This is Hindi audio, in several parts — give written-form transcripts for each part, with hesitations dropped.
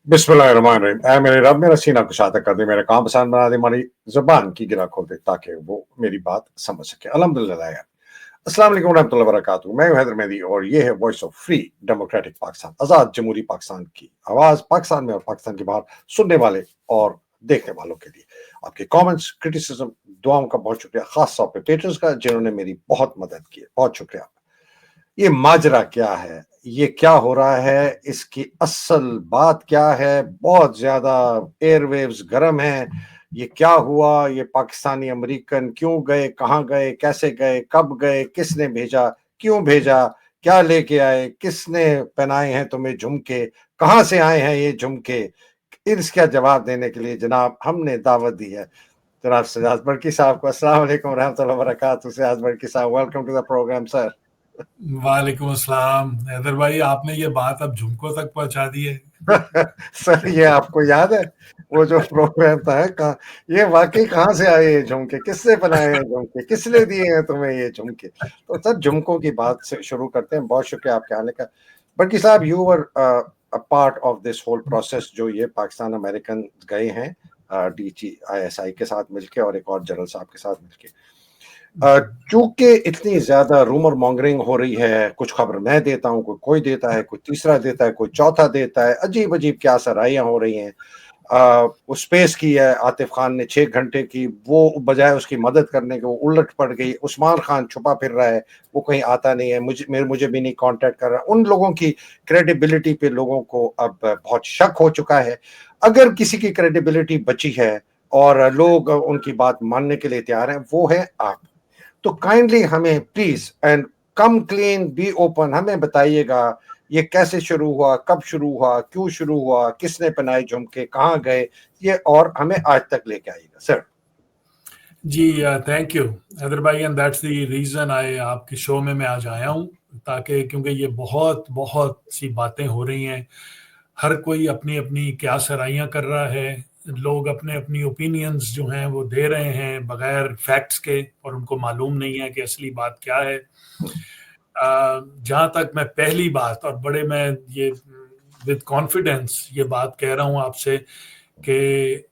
बिस्मिल्लाहिर्रहमानिर्रहीम। ऐ मेरे रब मेरा सीना कुशादा कर दे, मेरा काम आसान बना दे, हमारी ज़ुबान की गिरा खोल दे ताकि वो मेरी बात समझ सके। अल्हम्दुलिल्लाह यार। अस्सलाम वालेकुम रहमतुल्लाहि व बरकातहू। मैं हूं हैदर मेहदी और ये है voice of free democratic Pakistan, आज़ाद जमहूरी पाकिस्तान की आवाज़, पाकिस्तान में और पाकिस्तान के बाहर सुनने वाले और देखने वालों के लिए। आपके कमेंट्स, क्रिटिसिज्म, दुआओं का बहुत शुक्रिया, खास तौर पे पेट्रन्स का जिन्होंने मेरी बहुत मदद की है। बहुत शुक्रिया। ये माजरा क्या है? ये क्या हो रहा है? इसकी असल बात क्या है? बहुत ज्यादा एयरवेव्स गर्म हैं। ये क्या हुआ? ये पाकिस्तानी अमेरिकन क्यों गए? कहाँ गए? कैसे गए? कब गए? किसने भेजा? क्यों भेजा? क्या लेके आए? किसने पहनाए हैं तुम्हें झुमके? कहाँ से आए हैं ये झुमके? इसका जवाब देने के लिए जनाब हमने दावत दी है जनाब सजाद बरकी साहब को। अस्सलाम वालेकुम रहमतुल्लाहि व बरकातहू। सजाद बरकी साहब, welcome to the program sir. वालेकुम अस्सलाम। हैदर भाई, आपने ये बात अब झुमकों तक पहुंचा दी है। सर ये आपको याद है वो जो प्रोग्राम था, कहाँ ये वाकई कहाँ से आए ये झुमके? किससे बनाए हैं झुमके? किसने दिए हैं तुम्हें ये झुमके? तो सर झुमकों की बात से शुरू करते हैं। बहुत शुक्रिया आपके आने का। बल्कि साहब, you were a part of this whole process, जो ये पाकिस्तान अमेरिकन गए हैं DGISI के साथ मिलके और एक और जनरल साहब के साथ मिलके। चूंकि इतनी ज्यादा रूमर मॉन्गरिंग हो रही है, कुछ खबर मैं देता हूं, कोई देता है, कोई तीसरा देता है, कोई चौथा देता है, अजीब अजीब क्या सराहियां हो रही हैं। वो स्पेस की है, आतिफ खान ने 6 घंटे की, वो बजाय उसकी मदद करने के वो उलट पड़ गई। उस्मान खान छुपा फिर रहा है, वो कहीं आता नहीं है, मुझे भी नहीं कांटेक्ट कर रहा। उन लोगों की क्रेडिबिलिटी पे लोगों को अब बहुत शक हो चुका है। अगर किसी की क्रेडिबिलिटी बची है और लोग उनकी बात मानने के लिए तैयार हैं, वो है आप। तो काइंडली हमें please and come clean be open, हमें बताइएगा ये कैसे शुरू हुआ, कब शुरू हुआ, क्यों शुरू हुआ, किसने पहनाए झुमके, कहाँ गए, ये और हमें आज तक लेके आइएगा सर। जी, थैंक यू हैदर भाई, एंड दैट्स द रीज़न आपके शो में मैं आज आया हूँ, ताकि क्योंकि ये बहुत बहुत सी बातें हो रही हैं। हर कोई अपनी अपनी क्या सराहियाँ कर रहा है। लोग अपने अपनी ओपिनियंस जो हैं वो दे रहे हैं बगैर फैक्ट्स के, और उनको मालूम नहीं है कि असली बात क्या है। जहाँ तक मैं पहली बात, और बड़े मैं ये विद कॉन्फिडेंस ये बात कह रहा हूँ आपसे कि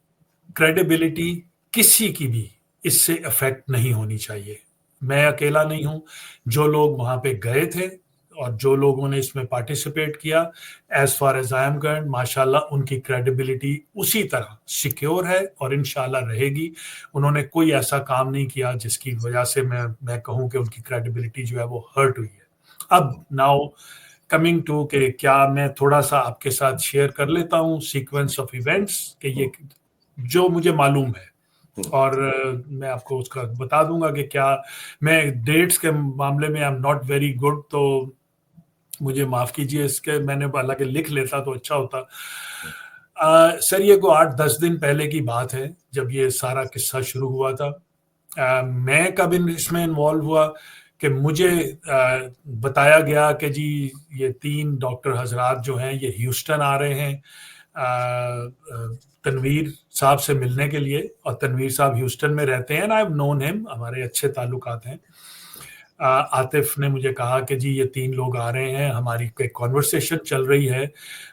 क्रेडिबिलिटी किसी की भी इससे अफेक्ट नहीं होनी चाहिए। मैं अकेला नहीं हूं, जो लोग वहां पे गए थे और जो लोगों ने इसमें पार्टिसिपेट किया, as far as I am concerned, माशाल्लाह उनकी क्रेडिबिलिटी उसी तरह सिक्योर है और इंशाल्लाह रहेगी। उन्होंने कोई ऐसा काम नहीं किया जिसकी वजह से मैं कहूं कि उनकी क्रेडिबिलिटी जो है वो हर्ट हुई है। अब नाउ कमिंग टू के क्या, मैं थोड़ा सा आपके साथ शेयर कर लेता हूँ सीक्वेंस ऑफ इवेंट्स कि ये जो मुझे मालूम है, और मैं आपको उसका बता दूंगा कि क्या। मैं डेट्स के मामले में I am not very good, तो मुझे माफ कीजिए। इसके मैंने हालांकि लिख लेता तो अच्छा होता। सर ये को 8-10 दिन पहले की बात है जब ये सारा किस्सा शुरू हुआ था। मैं कब इसमें इन्वॉल्व हुआ कि मुझे बताया गया कि जी ये 3 डॉक्टर हजरात जो हैं ये ह्यूस्टन आ रहे हैं तनवीर साहब से मिलने के लिए, और तनवीर साहब ह्यूस्टन में रहते हैं, आई हैव नोन हिम, हमारे अच्छे ताल्लुकात हैं। आतिफ ने मुझे कहा कि जी ये 3 लोग आ रहे हैं, हमारी कोई कॉन्वर्सेशन चल रही है।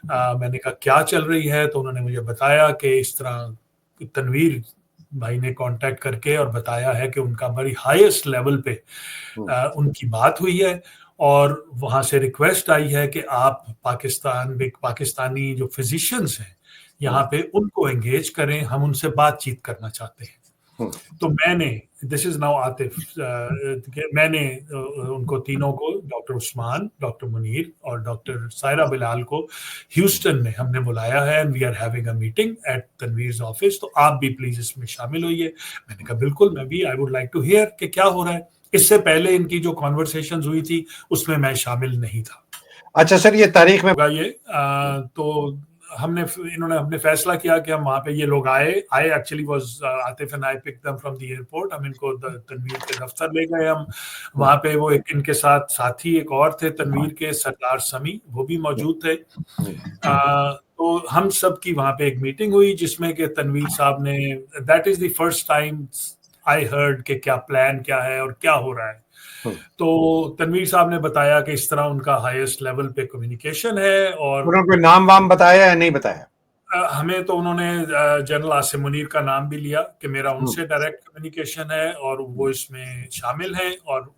मैंने कहा क्या चल रही है, तो उन्होंने मुझे बताया कि इस तरह तनवीर भाई ने कांटेक्ट करके और बताया है कि उनका बड़ी हाईएस्ट लेवल पे उनकी बात हुई है, और वहां से रिक्वेस्ट आई है कि आप पाकिस्तानी जो फिजिशियंस हैं यहाँ पे उनको एंगेज करें, हम उनसे बातचीत करना चाहते हैं। तो मैंने, दिस इज नाउ आतिफ, मैंने उनको तीनों को, डॉक्टर उस्मान, डॉक्टर मुनीर और डॉक्टर सायरा बिलाल को ह्यूस्टन में हमने बुलाया है, and we are having a meeting at Tanveer office, तो आप भी प्लीज इसमें शामिल होइए। मैंने कहा बिल्कुल, मैं भी, I would like to hear कि क्या हो रहा है। इससे पहले इनकी जो कॉन्वर्सेशन हुई थी उसमें मैं शामिल नहीं था। अच्छा सर, ये तारीख में ये तो हमने फैसला किया कि हम वहां पे, ये लोग आए actually was Atif and I pick them from the airport. हम इनको तनवीर के दफ्तर ले गए। हम वहां पे, वो इनके साथ साथी एक और थे तनवीर के, सरदार समी, वो भी मौजूद थे। तो हम सब की वहां पे एक मीटिंग हुई जिसमें कि तनवीर साहब ने, that is the first time I heard कि क्या प्लान क्या है और क्या हो रहा है। तो तनवीर साहब ने बताया कि इस तरह उनका हाईएस्ट लेवल पे कम्युनिकेशन है, और उन्होंने कोई नाम वाम बताया या नहीं बताया? हमें तो उन्होंने जनरल आसिम मुनीर का नाम भी लिया कि मेरा उनसे डायरेक्ट कम्युनिकेशन है और वो इसमें शामिल हैं, और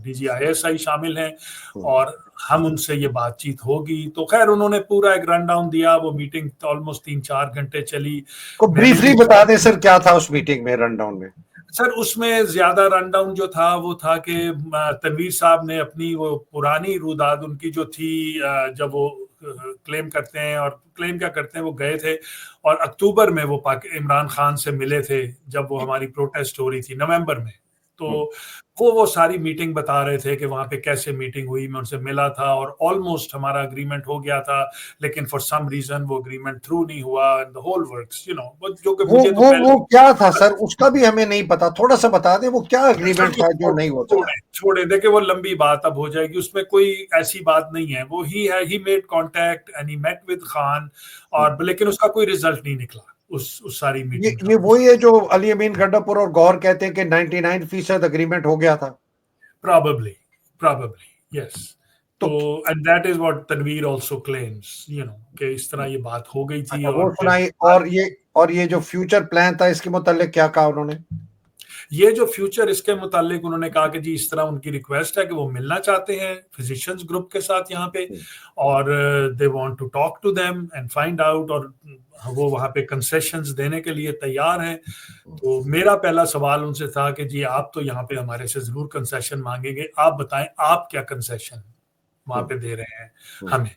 DGISI शामिल हैं, और हम उनसे ये बातचीत होगी। तो खैर उन्होंने पूरा एक रन डाउन दिया। वो मीटिंग ऑलमोस्ट 3-4 घंटे चली। को ब्रीफली बता दें सर, क्या था उस मीटिंग में, रन डाउन में? सर उसमें ज्यादा रन डाउन जो था वो था कि तनवीर साहब ने अपनी वो पुरानी रुदाद उनकी जो थी, जब वो क्लेम करते हैं, और क्लेम क्या करते हैं, वो गए थे और अक्टूबर में वो इमरान खान से मिले थे जब वो हमारी प्रोटेस्ट हो रही थी नवंबर में। तो वो सारी मीटिंग बता रहे थे कि वहां पे कैसे मीटिंग हुई। मैं उनसे मिला था और ऑलमोस्ट हमारा अग्रीमेंट हो गया था, लेकिन फॉर सम रीजन वो अग्रीमेंट थ्रू नहीं हुआ, एंड द होल वर्क्स, जो कि मुझे तो वो क्या था सर, उसका भी हमें नहीं पता, थोड़ा सा बता दें वो क्या अग्रीमेंट था जो नहीं होता। छोड़े देखिए, वो लंबी बात अब हो जाएगी, उसमें कोई ऐसी बात नहीं है। वो he made contact and he met with Khan, और लेकिन उसका कोई रिजल्ट नहीं निकला उस सारी मीटिंग। ये वही है जो अली अमीन गड्ढापुर और गौर कहते हैं कि 99% अग्रीमेंट हो गया था। Probably, yes. तो and that is what Tanveer also claims, कि इस तरह ये बात हो गई थी। वो सुनाई। और ये जो फ्यूचर प्लान था इसके मुतालिक क्या कहा उन्होंने? ये जो फ्यूचर, इसके मुतालिक उन्होंने कहा कि जी इस तरह उनकी रिक्वेस्ट है कि वो मिलना चाहते हैं फिजिशियंस ग्रुप के साथ यहाँ पे, और they want to talk to them and find out, और वो वहाँ पे कंसेशंस देने के लिए तैयार हैं। तो मेरा पहला सवाल उनसे था कि जी आप तो यहाँ पे हमारे से जरूर कंसेशन मांगेंगे, आप बताएं आप क्या कंसेशन वहाँ पे दे रहे हैं हमें।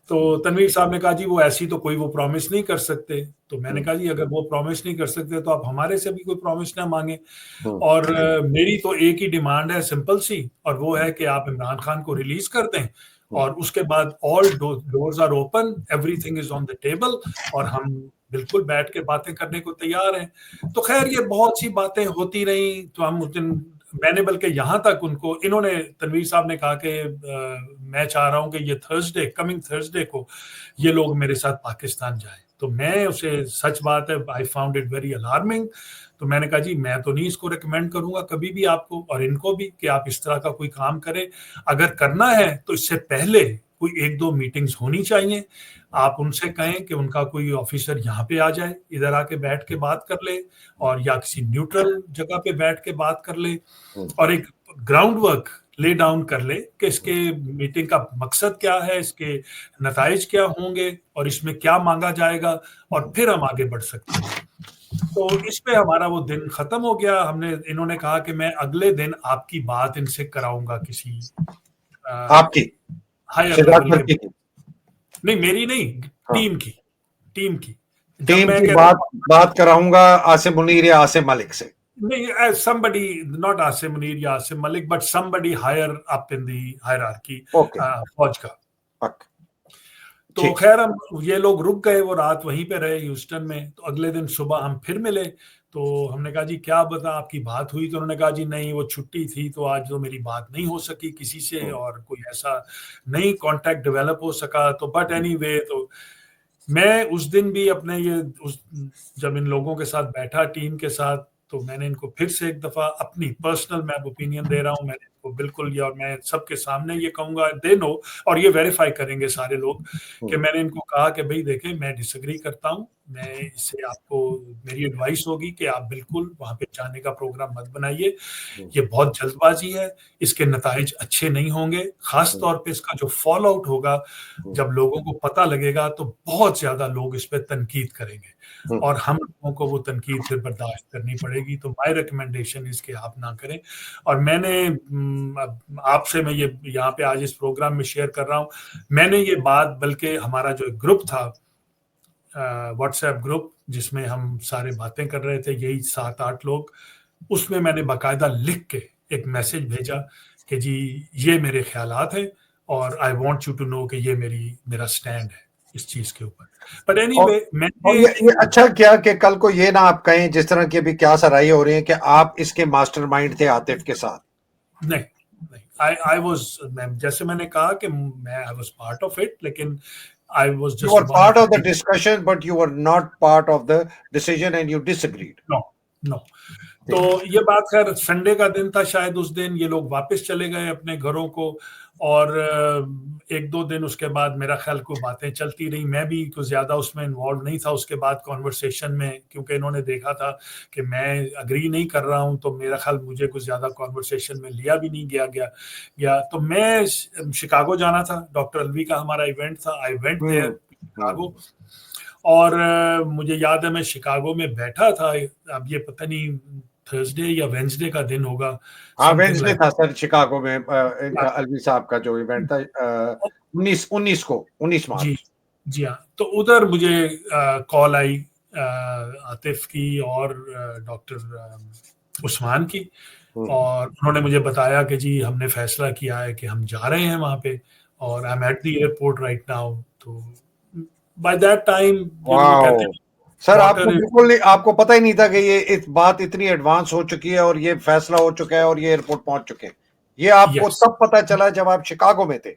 तो तनवीर साहब ने कहा जी वो ऐसी तो कोई वो प्रॉमिस नहीं कर सकते। तो मैंने कहा जी अगर वो प्रॉमिस नहीं कर सकते तो आप हमारे से भी कोई प्रॉमिस ना मांगे। और मेरी तो एक ही डिमांड है, सिंपल सी, और वो है कि आप इमरान खान को रिलीज कर दें, और उसके बाद all doors are open, everything is on the table, और हम बिल्कुल बैठ के बातें करने को तैयार हैं। तो खैर ये बहुत सी बातें होती रही। तो हम उस दिन, मैंने बल्कि यहाँ तक उनको, इन्होंने, तनवीर साहब ने कहा कि मैं चाह रहा हूँ कि ये कमिंग थर्सडे को ये लोग मेरे साथ पाकिस्तान जाएं। तो मैं उसे, सच बात है, I found it very alarming. तो मैंने कहा जी मैं तो नहीं इसको रिकमेंड करूंगा कभी भी आपको और इनको भी कि आप इस तरह का कोई काम करें। अगर करना है तो इससे पहले कोई 1-2 मीटिंग्स होनी चाहिए। आप उनसे कहें कि उनका कोई ऑफिसर यहाँ पे आ जाए, इधर आके बैठ के बात कर ले, और या किसी न्यूट्रल जगह पे बैठ के बात कर ले, और एक ग्राउंड वर्क ले डाउन कर ले कि इसके मीटिंग का मकसद क्या है, इसके नताइज क्या होंगे, और इसमें क्या मांगा जाएगा, और फिर हम आगे बढ़ सकते हैं। तो इस पे हमारा वो दिन खत्म हो गया। इन्होंने कहा कि मैं अगले दिन आपकी बात इनसे कराऊंगा किसी आपकी हायर लेवल के, नहीं मेरी नहीं, टीम की टीम की बात कराऊंगा आसिम मुनीर या आसिम मलिक से। नहीं, somebody, not आसिम मुनीर या Asim Malik, but somebody higher up in the hierarchy, फौज का। तो खैर हम, ये लोग रुक गए, वो रात वहीं पे रहे ह्यूस्टन में। तो अगले दिन सुबह हम फिर मिले। तो हमने कहा जी क्या बता आपकी बात हुई? तो उन्होंने कहा जी नहीं, वो छुट्टी थी तो आज तो मेरी बात नहीं हो सकी किसी से, और कोई ऐसा नहीं कांटेक्ट डेवलप हो सका। तो बट एनीवे, तो मैं उस दिन भी अपने जब इन लोगों के साथ बैठा टीम के साथ, तो मैंने इनको फिर से एक दफा अपनी पर्सनल, मैं ओपिनियन दे रहा हूं, मैंने इनको बिल्कुल, और मैं सबके सामने ये कहूंगा, दे नो, और ये वेरीफाई करेंगे सारे लोग, कि मैंने इनको कहा कि भाई देखें मैं डिसएग्री करता हूं, मैं इससे, आपको मेरी एडवाइस होगी कि आप बिल्कुल वहां पे जाने का प्रोग्राम मत बनाइए। ये बहुत जल्दबाजी है, इसके नताइज अच्छे नहीं होंगे, खास तौर पे इसका जो फॉल आउट होगा, जब लोगों को पता लगेगा तो बहुत ज्यादा लोग इस पर तनकीद करेंगे, और हम लोगों को वो तनकीद फिर बर्दाश्त करनी पड़ेगी। तो माय रिकमेंडेशन इज कि आप ना करें। और मैंने आपसे, मैं ये यहाँ पे आज इस प्रोग्राम में शेयर कर रहा हूँ, मैंने ये बात, बल्कि हमारा जो ग्रुप था, व्हाट्सएप ग्रुप, जिसमें हम सारे बातें कर रहे थे, यही 7-8 लोग, उसमें मैंने बाकायदा लिख के एक मैसेज भेजा कि जी ये मेरे ख्यालात हैं, और I want you to know कि ये मेरा स्टैंड है इस चीज के ऊपर। बट एनीवे, मैंने ये अच्छा किया कि कल को ये ना आप कहें, जिस तरह की अभी क्या सराही हो रही है, कि आप इसके मास्टरमाइंड थे आतिफ के साथ। नहीं, आई वाज, जैसे मैंने कहा कि I was part of it, लेकिन I was just you were part of the discussion, but you were not part of the decision and you disagreed. No, no. तो ये बात खैर संडे का दिन था शायद, उस दिन ये लोग वापस चले गए अपने घरों को, और एक दो दिन उसके बाद मेरा ख्याल को बातें चलती रही। मैं भी कुछ ज़्यादा उसमें इन्वॉल्व नहीं था उसके बाद कॉन्वर्सेशन में, क्योंकि इन्होंने देखा था कि मैं अग्री नहीं कर रहा हूँ, तो मेरा ख्याल मुझे कुछ ज़्यादा कॉन्वर्सेशन में लिया भी नहीं गया। तो मैं शिकागो जाना था, डॉक्टर अलवी का हमारा इवेंट था। आई वेंट देयर शिकागो, और मुझे याद है मैं शिकागो में बैठा था। अब ये पता नहीं थर्सडे या वेंसडे का दिन होगा, हाँ, समथिंग वेंसडे लाइक। था सर शिकागो में इनका अलवी साहब का जो इवेंट था 19 जी, मार्च। जी हाँ। तो उधर मुझे कॉल आई आतिफ की और डॉक्टर उस्मान की, और उन्होंने मुझे बताया कि जी हमने फैसला किया है कि हम जा रहे हैं वहाँ पे, और I am at the airport right now. तो बाय दैट टाइम वो कहते वाओ! हैं सर आपको वाटर। बिल्कुल नहीं, आपको पता ही नहीं था कि ये इस बात इतनी एडवांस हो चुकी है और ये फैसला हो चुका है और ये एयरपोर्ट पहुंच चुके हैं। ये आपको यस, तब पता चला जब आप शिकागो में थे।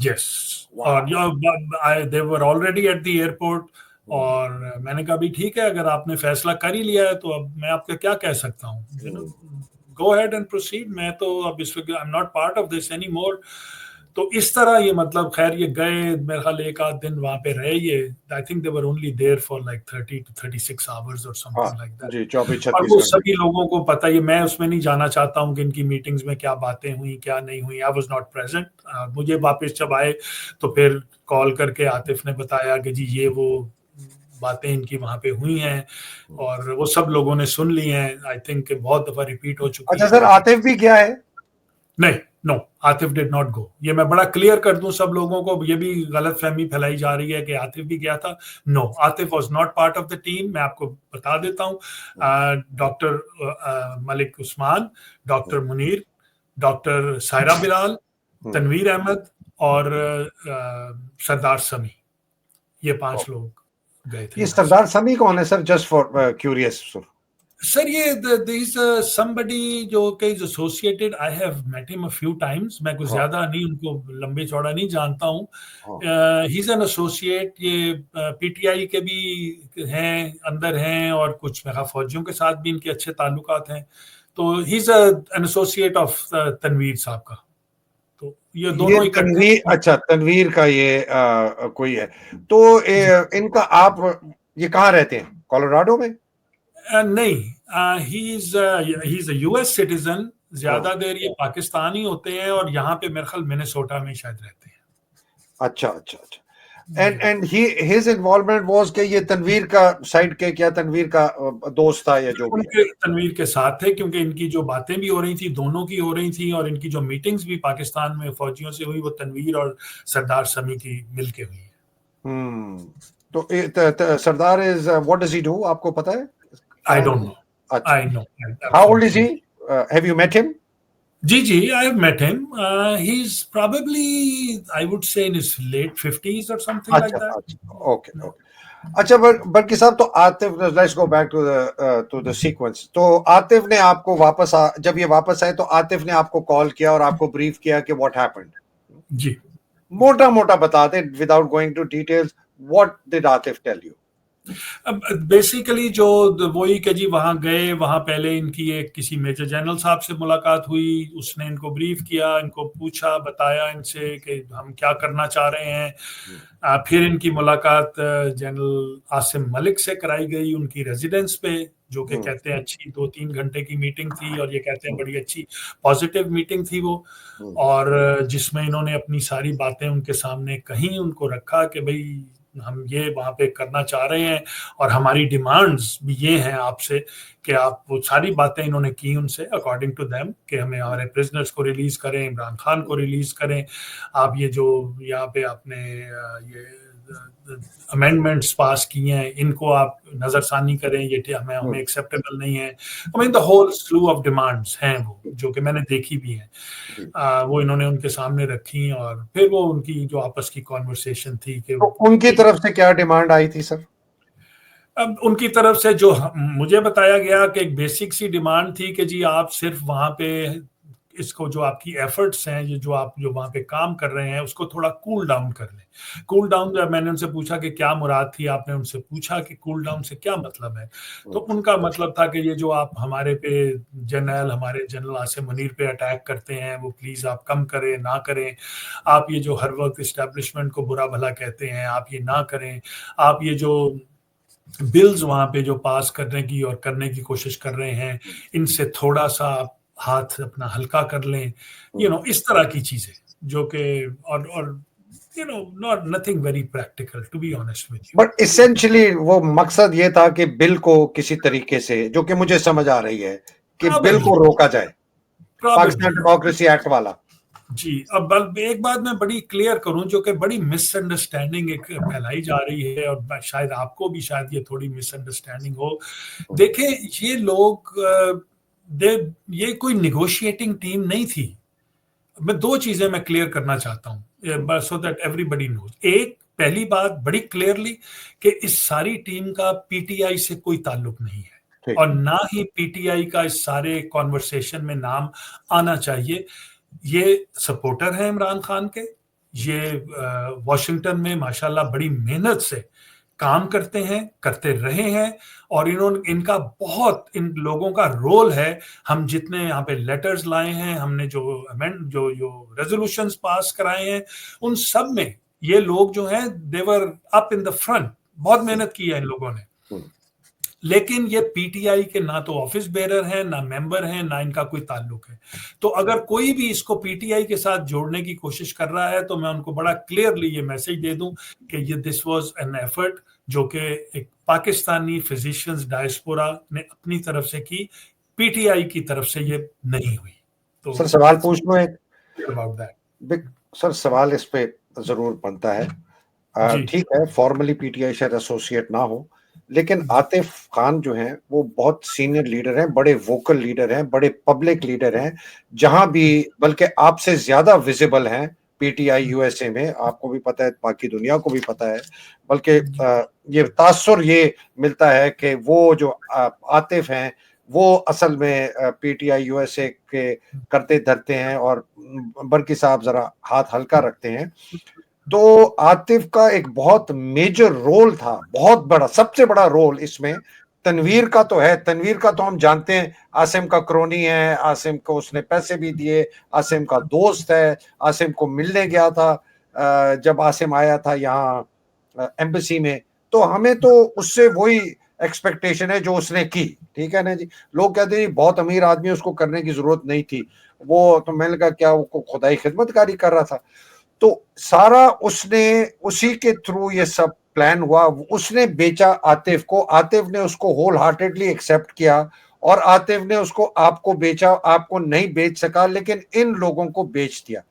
यस। और wow! They were already at the airport, और मैंने कहा भी ठीक है, अगर आपने फैसला कर ही लिया है तो अब मैं आपका क्या कह सकता हूँ, you know, go ahead and proceed. मैं तो अब इस वक्त I am not part of this any more. तो इस तरह ये मतलब खैर ये गए, मेरे ख्याल एक आध दिन वहां पे रहे ये। I think they were only there for like 30 to 36 hours और हाँ, समथिंग लाइक दैट। जी और 24-36 वो घंटे। सभी लोगों को पता ही, मैं उसमें नहीं जाना चाहता हूँ कि इनकी मीटिंग्स में क्या बातें हुई क्या नहीं हुई। I was not present. मुझे वापस जब आए तो फिर कॉल करके आतिफ ने बताया कि जी ये वो बातें इनकी वहां पे हुई हैं, और वो सब लोगों ने सुन ली हैं। आई थिंक बहुत दफा रिपीट हो चुकी अच्छा हैं सर, लेकिन आतिफ भी गया है? नहीं, no, Atif did not go. ये मैं बड़ा क्लियर कर दूं सब लोगों को, ये भी गलत फहमी फैलाई जा रही है कि आतिफ भी गया था। No, Atif was not part of the team. मैं आपको बता देता हूँ, doctor Malik Usman, doctor Munir, doctor Saira Bilal, Tanveer Ahmed और सरदार समी, ये 5 लोग गए थे ये यहाँ से। सरदार समी कौन है sir? Just for curious sir. Sir ये दिस somebody जो कि is associated, I have met him a few times. मैं कुछ हाँ, ज्यादा नहीं उनको लंबे चौड़ा नहीं जानता हूँ। हाँ। ही इज एन एसोसिएट, ये पीटीआई के भी हैं, अंदर हैं, और कुछ मेरा फौजियों के साथ भी इनके अच्छे ताल्लुकात हैं। तो he is an associate of Tanveer साहब का। तो ये ये दोनों इकट्ठे। तनवीर, अच्छा तनवीर का ये कोई है। तो इनका आप ये कहाँ रहते हैं? कोलोराडो में? नहीं, he is a US citizen. हाँ, ज्यादा देर ये पाकिस्तानी होते हैं, और यहाँ पे मेरे ख्याल मिनेसोटा में शायद रहते हैं। अच्छा अच्छा अच्छा। जी हाँ। And he his involvement was कि ये तनवीर का साइड के, क्या तनवीर का दोस्त था या जो भी है? उनके तनवीर के साथ थे, क्योंकि इनकी जो बातें भी हो रही थी दोनों की हो रही थी, और इनकी जो मीटिंग्स भी पाकिस्तान में फौजियों से हुई वो तनवीर और सरदार समी की मिलके हुई है। हम्म। तो Sardar is what does he do, आपको पता है? आई क्या? Don't know. अच्छा। I know, how old is he? Absolutely. Have you met him? जी जी, I have met him. He is probably, I would say in his late 50s और समथिंग लाइक अच्छा दैट। अच्छा, ओके ओके। अच्छा, बल्कि साहब, तो Atif, let's go back to the sequence. तो आतिफ ने आपको जब ये वापस आए तो आतिफ ने आपको कॉल किया और आपको ब्रीफ किया कि व्हाट हैपेंड। जी। मोटा मोटा बता दे, without going to details, what did Atif tell you? अब बेसिकली जो वही कि जी वहाँ गए, वहाँ पहले इनकी एक किसी मेजर जनरल साहब से मुलाकात हुई, उसने इनको ब्रीफ किया, इनको पूछा, बताया इनसे कि हम क्या करना चाह रहे हैं। फिर इनकी मुलाकात जनरल आसिम मलिक से कराई गई उनकी रेजिडेंस पे, जो कि कहते हैं अच्छी 2-3 घंटे की मीटिंग थी, और ये कहते हैं बड़ी अच्छी पॉजिटिव मीटिंग थी वो। और जिसमें इन्होंने अपनी सारी बातें उनके सामने कहीं, उनको रखा कि भाई हम ये वहाँ पे करना चाह रहे हैं, और हमारी डिमांड्स भी ये हैं आपसे कि आप वो सारी बातें इन्होंने की उनसे अकॉर्डिंग टू देम, कि हमें हमारे प्रिजनर्स को रिलीज करें, इमरान खान को रिलीज करें। आप ये जो यहाँ पे आपने ये अमेंडमेंट्स पास किए हैं इनको आप नजरसानी करें, ये हमें हमें एक्सेप्टेबल नहीं है। I mean the whole slew of demands हैं वो, जो कि मैंने देखी भी हैं। वो इन्होंने उनके सामने रखी, और फिर वो उनकी जो आपस की कॉन्वर्सेशन थी कि तो उनकी तरफ से क्या डिमांड आई थी सर? अब उनकी तरफ से जो मुझे बताया गया कि एक बेसिक सी डिमांड थी कि जी आप सिर्फ वहाँ पे इसको जो आपकी एफर्ट्स हैं, ये जो आप जो वहाँ पे काम कर रहे हैं, उसको थोड़ा कूल डाउन कर लें। कूल डाउन, जब मैंने उनसे पूछा कि क्या मुराद थी, आपने उनसे पूछा कि कूल डाउन से क्या मतलब है, तो उनका मतलब था कि ये जो आप हमारे पे हमारे जनरल आसिम मुनीर पे अटैक करते हैं, वो प्लीज़ आप कम करें, ना करें। आप ये जो हर वक्त इस्टेब्लिशमेंट को बुरा भला कहते हैं, आप ये ना करें। आप ये जो बिल्स वहाँ पे जो पास करने की कोशिश कर रहे हैं, इनसे थोड़ा-सा आप हाथ अपना हल्का कर लें। इस तरह की चीज़ें जो कि और not nothing very practical, to be honest with you. But essentially वो मकसद ये था कि बिल को किसी तरीके से, जो कि मुझे समझ आ रही है, कि बिल प्रोबेबली को रोका जाए, पाकिस्तान प्रोबेबली डेमोक्रेसी एक्ट वाला। जी। अब एक बात मैं बड़ी क्लियर करूं, जो कि बड़ी मिसअंडरस्टैंडिंग एक फैलाई जा रही है, और शायद आपको भी शायद ये थोड़ी मिसअंडरस्टैंडिंग हो। देखें, ये लोग ये कोई निगोशिएटिंग टीम नहीं थी। मैं दो चीजें मैं क्लियर करना चाहता हूं, सो दैट एवरीबडी नोज। एक, पहली बात बड़ी क्लियरली, कि इस सारी टीम का पीटीआई से कोई ताल्लुक नहीं है, ठीक। और ना ही पीटीआई का इस सारे कॉन्वर्सेशन में नाम आना चाहिए। ये सपोर्टर हैं इमरान खान के। ये वॉशिंगटन में माशाल्लाह बड़ी मेहनत से काम करते हैं, करते रहे हैं, और इन लोगों का रोल है। हम जितने यहाँ पे लेटर्स लाए हैं, हमने जो अमेंड जो जो रेजोल्यूशंस पास कराए हैं, उन सब में ये लोग जो हैं, देवर अप इन द फ्रंट। बहुत मेहनत की है इन लोगों ने। लेकिन ये पीटीआई के ना तो ऑफिस बेरर हैं, ना मेंबर हैं, ना इनका कोई ताल्लुक है। तो अगर कोई भी इसको पीटीआई के साथ जोड़ने की कोशिश कर रहा है, तो मैं उनको बड़ा क्लियरली ये मैसेज दे दूं कि ये दिस वाज एन एफर्ट जो कि एक पाकिस्तानी फिजिशियंस डायस्पोरा ने अपनी तरफ से की, पीटीआई की तरफ से ये नहीं हुई। तो सर सवाल पूछ लो एक। About that. सर सवाल इस पे जरूर बनता है। जी ठीक है, फॉर्मली पीटीआई शायद एसोसिएट ना हो, लेकिन आतिफ खान जो हैं वो बहुत सीनियर लीडर हैं, बड़े वोकल लीडर हैं, बड़े पब्लिक लीडर हैं, जहां भी, बल्कि आपसे ज्यादा विजिबल हैं पीटीआई यूएसए में। आपको भी पता है, बाकी दुनिया को भी पता है। बल्कि ये तासुर ये मिलता है कि वो जो आतिफ हैं, वो असल में पीटीआई यूएसए के करते धरते हैं, और बर्की साहब जरा हाथ हल्का रखते हैं। तो आतिफ का एक बहुत मेजर रोल था, बहुत बड़ा, सबसे बड़ा रोल इसमें तनवीर का तो है। तनवीर का तो हम जानते हैं, आसिम का क्रोनी है, आसिम को उसने पैसे भी दिए, आसिम का दोस्त है, आसिम को मिलने गया था जब आसिम आया था यहाँ एम्बेसी में। तो हमें तो उससे वही एक्सपेक्टेशन है जो उसने की, ठीक है ना जी। लोग कहते हैं बहुत अमीर आदमी, उसको करने की जरूरत नहीं थी, वो तो मैंने कहा क्या वो खुदाई खिदमतकारी कर रहा था। तो सारा उसने, उसी के थ्रू ये सब प्लान हुआ। उसने बेचा आतिफ को, आतिफ ने उसको होल हार्टेडली एक्सेप्ट किया, और आतिफ ने उसको आपको बेचा, आपको नहीं बेच सका, लेकिन इन लोगों को बेच दिया।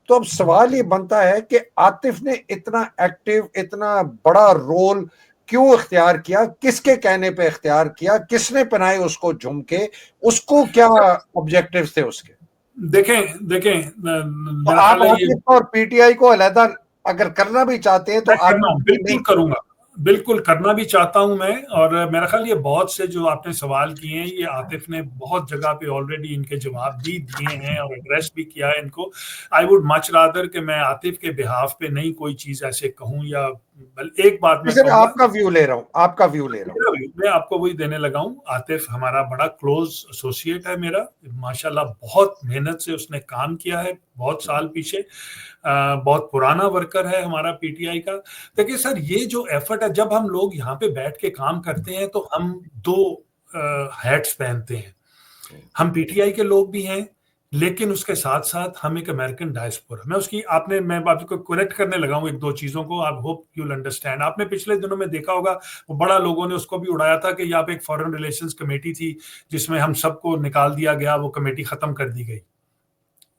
तो अब सवाल ये बनता है कि आतिफ ने इतना एक्टिव, इतना बड़ा रोल क्यों इख्तियार किया, किसके कहने पे इख्तियार किया, किसने पहनाए उसको झुमके, उसको क्या ऑब्जेक्टिव्स थे उसके। देखें देखें तो मेरा आप ख्याल है ये आतिफ और पीटीआई को अलहदा अगर करना भी चाहते हैं तो मैं करना आतिफ बिल्कुल नहीं। करूंगा, बिल्कुल करना भी चाहता हूं मैं। और मेरा ख्याल ये बहुत से जो आपने सवाल किए हैं, ये आतिफ ने बहुत जगह पे ऑलरेडी इनके जवाब भी दिए हैं और एड्रेस भी किया है इनको। आई वुड मच रादर कि मैं आतिफ के बिहाफ पे नहीं कोई चीज ऐसे कहूं, या एक बात मैं सर कहूंगा, आपका व्यू ले रहा हूं, आपका व्यू ले रहा हूं। मैं आपको वही देने लगा हूं। आतिफ हमारा बड़ा क्लोज एसोसिएट है मेरा, माशाल्लाह बहुत मेहनत से उसने काम किया है बहुत साल पीछे। बहुत पुराना वर्कर है हमारा पीटीआई का। देखिए सर, ये जो एफर्ट है, जब हम लोग यहाँ पे बैठ के काम करते हैं तो हम दो हैट्स पहनते हैं। हम पीटीआई के लोग भी हैं, लेकिन उसके साथ साथ हम एक अमेरिकन डायस्पोरा। मैं आपको करेक्ट करने लगा हूं एक दो चीजों को। I hope you will understand. आपने पिछले दिनों में देखा होगा, वो बड़ा लोगों ने उसको भी उड़ाया था कि यहाँ पे एक फॉरेन रिलेशंस कमेटी थी जिसमें हम सबको निकाल दिया गया, वो कमेटी खत्म कर दी गई।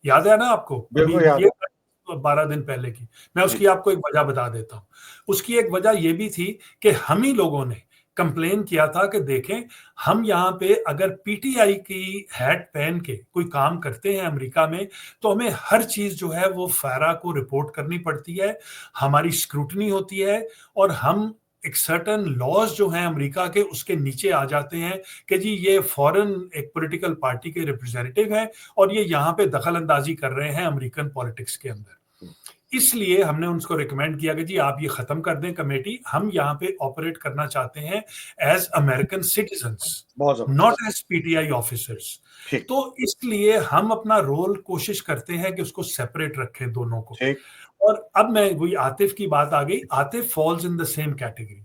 याद है ना आपको? अभी बिल्कुल याद ये है। 12 दिन पहले की। मैं जी। उसकी आपको एक वजह बता देता हूँ। उसकी एक वजह ये भी थी कि हम ही लोगों ने कंप्लेन किया था कि देखें, हम यहाँ पे अगर पीटीआई की हैट पहन के कोई काम करते हैं अमेरिका में, तो हमें हर चीज जो है वो फारा को रिपोर्ट करनी पड़ती है, हमारी स्क्रूटनी होती है, और हम एक सर्टेन लॉज जो हैं अमेरिका के उसके नीचे आ जाते हैं कि जी ये फॉरेन एक पॉलिटिकल पार्टी के रिप्रेजेंटेटिव हैं और ये यहाँ पे दखल अंदाजी कर रहे हैं अमेरिकन पॉलिटिक्स के अंदर। इसलिए हमने उनको रिकमेंड किया कि जी आप ये खत्म कर दें कमेटी, हम यहाँ पे ऑपरेट करना चाहते हैं एज अमेरिकन सिटीजन्स, बहुत नॉट जबरदस्त। As PTI officers. ठीक तो इसलिए हम अपना रोल कोशिश करते हैं कि उसको सेपरेट रखें दोनों को। ठीक। और अब मैं वही आतिफ की बात आ गई, Atif falls in the same category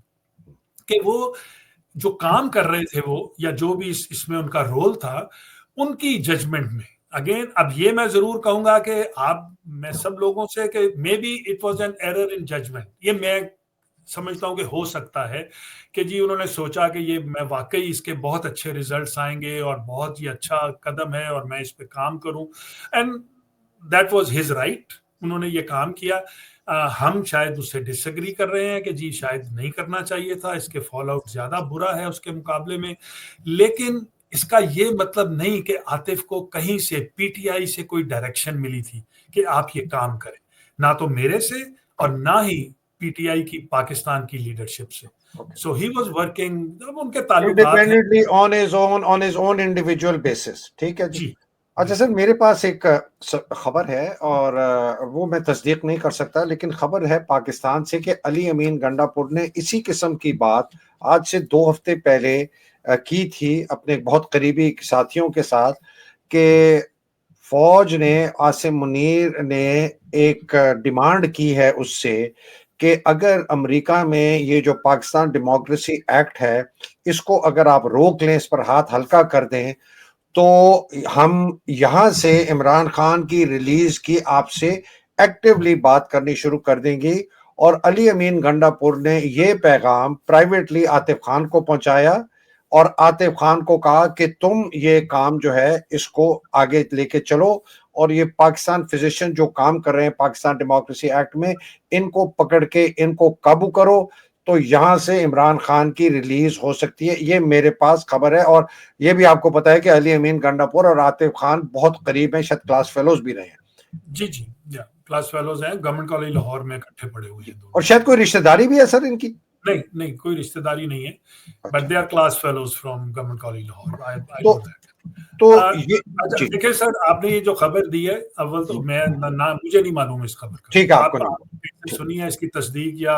कि वो जो काम कर रहे थे वो या जो भी इसमें उनका रोल था, उनकी जजमेंट में अगेन अब ये मैं जरूर कहूंगा कि आप मैं सब लोगों से कि maybe it was an error in judgment, ये मैं समझता हूं कि हो सकता है कि जी उन्होंने सोचा कि ये मैं वाकई इसके बहुत अच्छे रिजल्ट्स आएंगे और बहुत ही अच्छा कदम है और मैं इस पे काम करूं, and that was his right, उन्होंने ये काम किया। हम शायद उससे डिसएग्री कर रहे हैं कि जी शायद नहीं करना चाहिए था, इसके फॉल आउट ज्यादा बुरा है उसके मुकाबले में, लेकिन इसका ये मतलब नहीं कि आतिफ को कहीं से पीटीआई से कोई डायरेक्शन मिली थी कि आप ये काम करें, ना तो मेरे से और ना ही पीटीआई की पाकिस्तान की लीडरशिप से। सो ही वाज वर्किंग, जब उनके ताल्लुकात हैं independently on his own individual basis. ठीक है जी। जी अच्छा सर, मेरे पास एक खबर है और वो मैं तस्दीक नहीं कर सकता, लेकिन खबर है पाकिस्तान से कि अली अमीन गंडापुर ने इसी किस्म की बात आज से 2 हफ्ते पहले की थी अपने बहुत करीबी साथियों के साथ कि फौज ने, आसिम मुनीर ने एक डिमांड की है उससे कि अगर अमेरिका में ये जो पाकिस्तान डेमोक्रेसी एक्ट है इसको अगर आप रोक लें, इस पर हाथ हल्का कर दें, तो हम यहां से इमरान खान की रिलीज की आपसे एक्टिवली बात करनी शुरू कर देंगी। और अली अमीन गंडापुर ने ये पैगाम प्राइवेटली आतिफ खान को पहुंचाया और आतिफ खान को कहा कि तुम ये काम जो है इसको आगे लेके चलो और ये पाकिस्तान फिजिशियन जो काम कर रहे हैं पाकिस्तान डेमोक्रेसी एक्ट में, इनको पकड़ के इनको काबू करो, तो यहां से इमरान खान की रिलीज हो सकती है। ये मेरे पास खबर है। और ये भी आपको पता है कि अली अमीन गंडापुर और आतिफ खान बहुत करीब हैं, शायद क्लास फेलोज भी रहे हैं। जी जी, या क्लास फेलोज हैं, गवर्नमेंट कॉलेज लाहौर में इकट्ठे पड़े हुए हैं और दोनों। शायद कोई रिश्तेदारी भी है सर इनकी। नहीं नहीं, कोई रिश्तेदारी नहीं है, बट अच्छा। They are class fellows from government college Lahore, I do know that. तो ये अच्छा जी देखिए सर, आपने ये जो खबर दी है, अव्वल तो जी, मैं ना मुझे नहीं मालूम इस खबर का, ठीक है, आपको आप नहीं इससे ठीक। सुनी है, इसकी तस्दीक या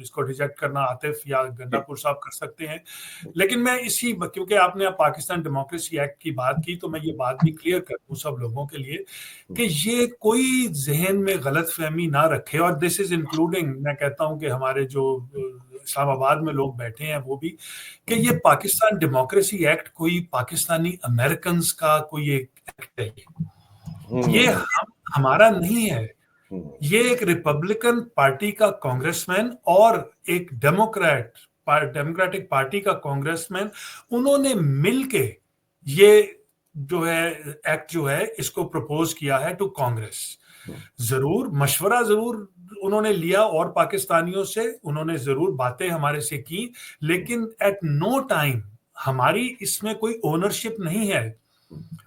इसको रिजेक्ट करना आतिफ या जी, गंडापुर साहब कर सकते हैं। लेकिन मैं इसी क्योंकि आपने पाकिस्तान डेमोक्रेसी एक्ट की बात की, तो मैं ये बात भी क्लियर कर दूं सब लोगों के लिए कि ये कोई जहन में गलत फहमी ना रखे, और दिस इज इंक्लूडिंग, मैं कहता हूं कि हमारे जो इस्लामाबाद में लोग बैठे हैं वो भी, कि ये पाकिस्तान डेमोक्रेसी एक्ट कोई पाकिस्तानी अमेरिकन का कोई एक एक्ट है, ये हमारा नहीं है। ये एक रिपब्लिकन पार्टी का कांग्रेसमैन और एक डेमोक्रेटिक पार्टी का कांग्रेसमैन, उन्होंने मिलके ये जो है एक्ट जो है इसको प्रपोज किया है टू कांग्रेस। जरूर मशवरा जरूर उन्होंने लिया और पाकिस्तानियों से उन्होंने जरूर बातें हमारे से की, लेकिन एट नो टाइम हमारी इसमें कोई ओनरशिप नहीं है,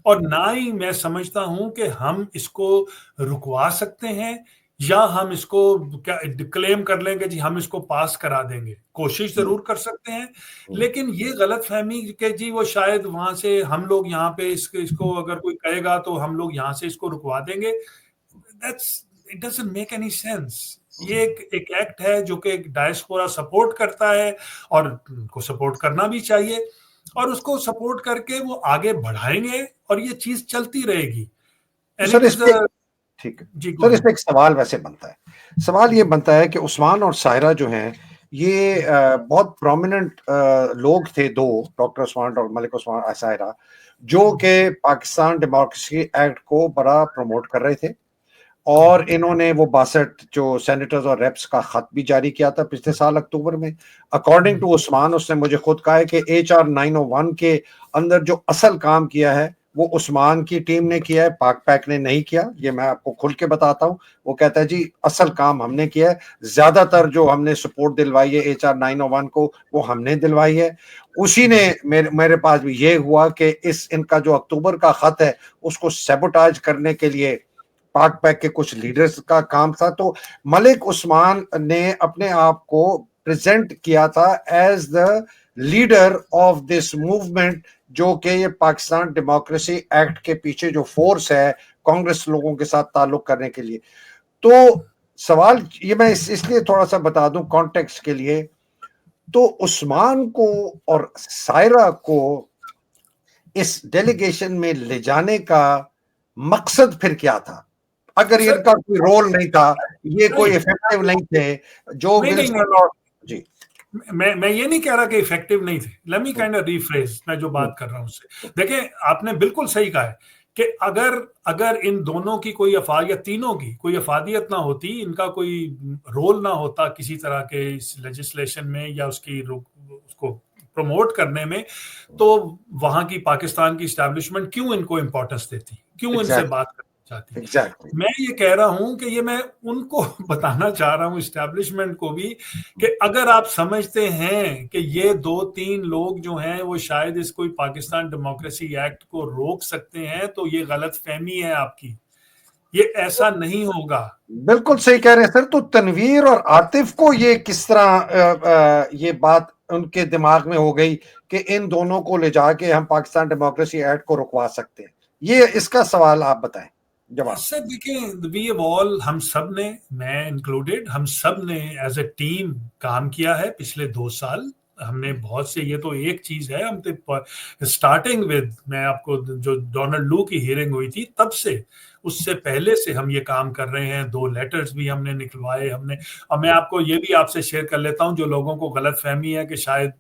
और ना ही मैं समझता हूं कि हम इसको रुकवा सकते हैं या हम इसको क्या क्लेम कर लेंगे जी हम इसको पास करा देंगे। कोशिश जरूर कर सकते हैं, लेकिन ये गलत फहमी कि जी वो शायद वहां से हम लोग यहाँ पे इसको अगर कोई कहेगा तो हम लोग यहाँ से इसको रुकवा देंगे, that's it doesn't make any sense. ये एक एक्ट है जो कि डायस्पोरा सपोर्ट करता है और उनको सपोर्ट करना भी चाहिए, और उसको सपोर्ट करके वो आगे बढ़ाएंगे और ये चीज चलती रहेगी। तो एंड सर इट इस इज पे ठीक है जी गो सर, इस अहेड। पे एक सवाल वैसे बनता है। सवाल ये बनता है कि उस्मान और सायरा जो हैं ये बहुत प्रोमिनेंट लोग थे, दो, डॉक्टर उस्मान और मलिक उस्मान सायरा, जो कि पाकिस्तान डेमोक्रेसी एक्ट को बड़ा प्रमोट कर रहे थे। और इन्होंने वो 62 जो सेनेटर्स और रेप्स का खत भी जारी किया था पिछले साल अक्टूबर में। अकॉर्डिंग टू उस्मान, उसने मुझे खुद कहा है कि HR 901 के अंदर जो असल काम किया है वो उस्मान की टीम ने किया है, पाक पैक ने नहीं किया। ये मैं आपको खुल के बताता हूँ। वो कहता है जी असल काम हमने किया है, ज्यादातर जो हमने सपोर्ट दिलवाई है HR 901 को वो हमने दिलवाई है। उसी ने मेरे पास भी ये हुआ कि इस इनका जो अक्टूबर का खत है उसको सैबोटाज करने के लिए पाक पैक के कुछ लीडर्स का काम था। तो मलिक उस्मान ने अपने आप को प्रेजेंट किया था as the leader of this movement, जो कि ये पाकिस्तान डेमोक्रेसी एक्ट के पीछे जो फोर्स है कांग्रेस लोगों के साथ ताल्लुक करने के लिए। तो सवाल ये मैं इसलिए थोड़ा सा बता दूं कॉन्टेक्स्ट के लिए, तो उस्मान को और सायरा को इस डेलीगेशन में ले जाने का मकसद फिर क्या था? अगर इनका कोई रोल नहीं था, ये कोई इफेक्टिव नहीं थे, जो विल्सन और जी, मैं ये नहीं कह रहा कि इफेक्टिव नहीं थे। Let me kind of rephrase, मैं जो बात कर रहा हूं उससे देखिए, आपने बिल्कुल सही कहा है कि अगर इन दोनों की कोई या तीनों की कोई अफादियत ना होती, इनका कोई रोल ना होता किसी तरह के इस लेजिस्लेशन में या उसको प्रमोट करने में, तो वहां की पाकिस्तान की इस्टेब्लिशमेंट क्यों इनको इंपॉर्टेंस देती, क्यों इनसे बात करना चाहती। एग्जैक्टली। मैं ये कह रहा हूं कि ये मैं उनको बताना चाह रहा हूं, इस्टेब्लिशमेंट को भी, कि अगर आप समझते हैं कि ये 2-3 लोग जो हैं वो शायद इस कोई पाकिस्तान डेमोक्रेसी एक्ट को रोक सकते हैं, तो ये गलत फहमी है आपकी, ये ऐसा नहीं होगा। बिल्कुल सही कह रहे हैं सर। तो तनवीर और आतिफ को ये किस तरह ये बात उनके दिमाग में हो गई कि इन दोनों को ले जाके हम पाकिस्तान डेमोक्रेसी एक्ट को रुकवा सकते हैं? ये इसका सवाल आप बताएं, जवाब। सर देखिए, वी ऑल, हम सब ने, मैं इंक्लूडेड, हम सब ने एज ए टीम काम किया है पिछले 2 साल। हमने बहुत से, ये तो एक चीज है, हम तो स्टार्टिंग विद, मैं आपको जो डोनाल्ड लू की हियरिंग हुई थी तब से, उससे पहले से हम ये काम कर रहे हैं। 2 लेटर्स भी हमने निकलवाए हमने। और मैं आपको ये भी आपसे शेयर कर लेता हूं, जो लोगों को गलत फहमी है कि शायद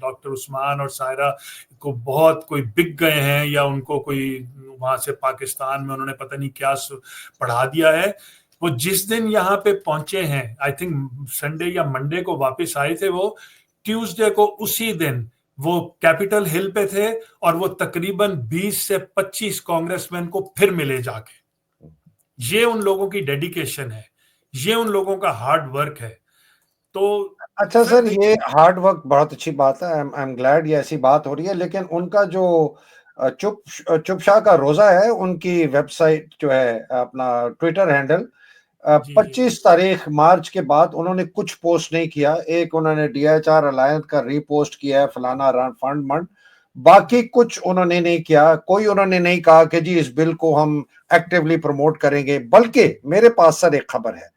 डॉक्टर उस्मान और सायरा को बहुत कोई बिक गए हैं या उनको कोई वहां से पाकिस्तान में उन्होंने पता नहीं क्या पढ़ा दिया है। वो जिस दिन यहाँ पे पहुंचे हैं, आई थिंक संडे या मंडे को वापस आए थे, वो ट्यूसडे को उसी दिन वो कैपिटल हिल पे थे, और वो तकरीबन 20 से 25 कांग्रेसमैन को फिर मिले जाके। ये उन लोगों की डेडिकेशन है, ये उन लोगों का हार्ड वर्क है। तो अच्छा सर, ये हार्ड वर्क बहुत अच्छी बात है, आई एम ग्लैड ये ऐसी बात हो रही है। लेकिन उनका जो चुपशाह का रोजा है, उनकी वेबसाइट जो है, अपना ट्विटर हैंडल, 25 तारीख मार्च के बाद उन्होंने कुछ पोस्ट नहीं किया। एक उन्होंने DHR अलायंस का रीपोस्ट किया है, फलाना फंड मंड, बाकी कुछ उन्होंने नहीं किया। कोई उन्होंने नहीं कहा कि जी इस बिल को हम एक्टिवली प्रमोट करेंगे। बल्कि मेरे पास सर एक खबर है।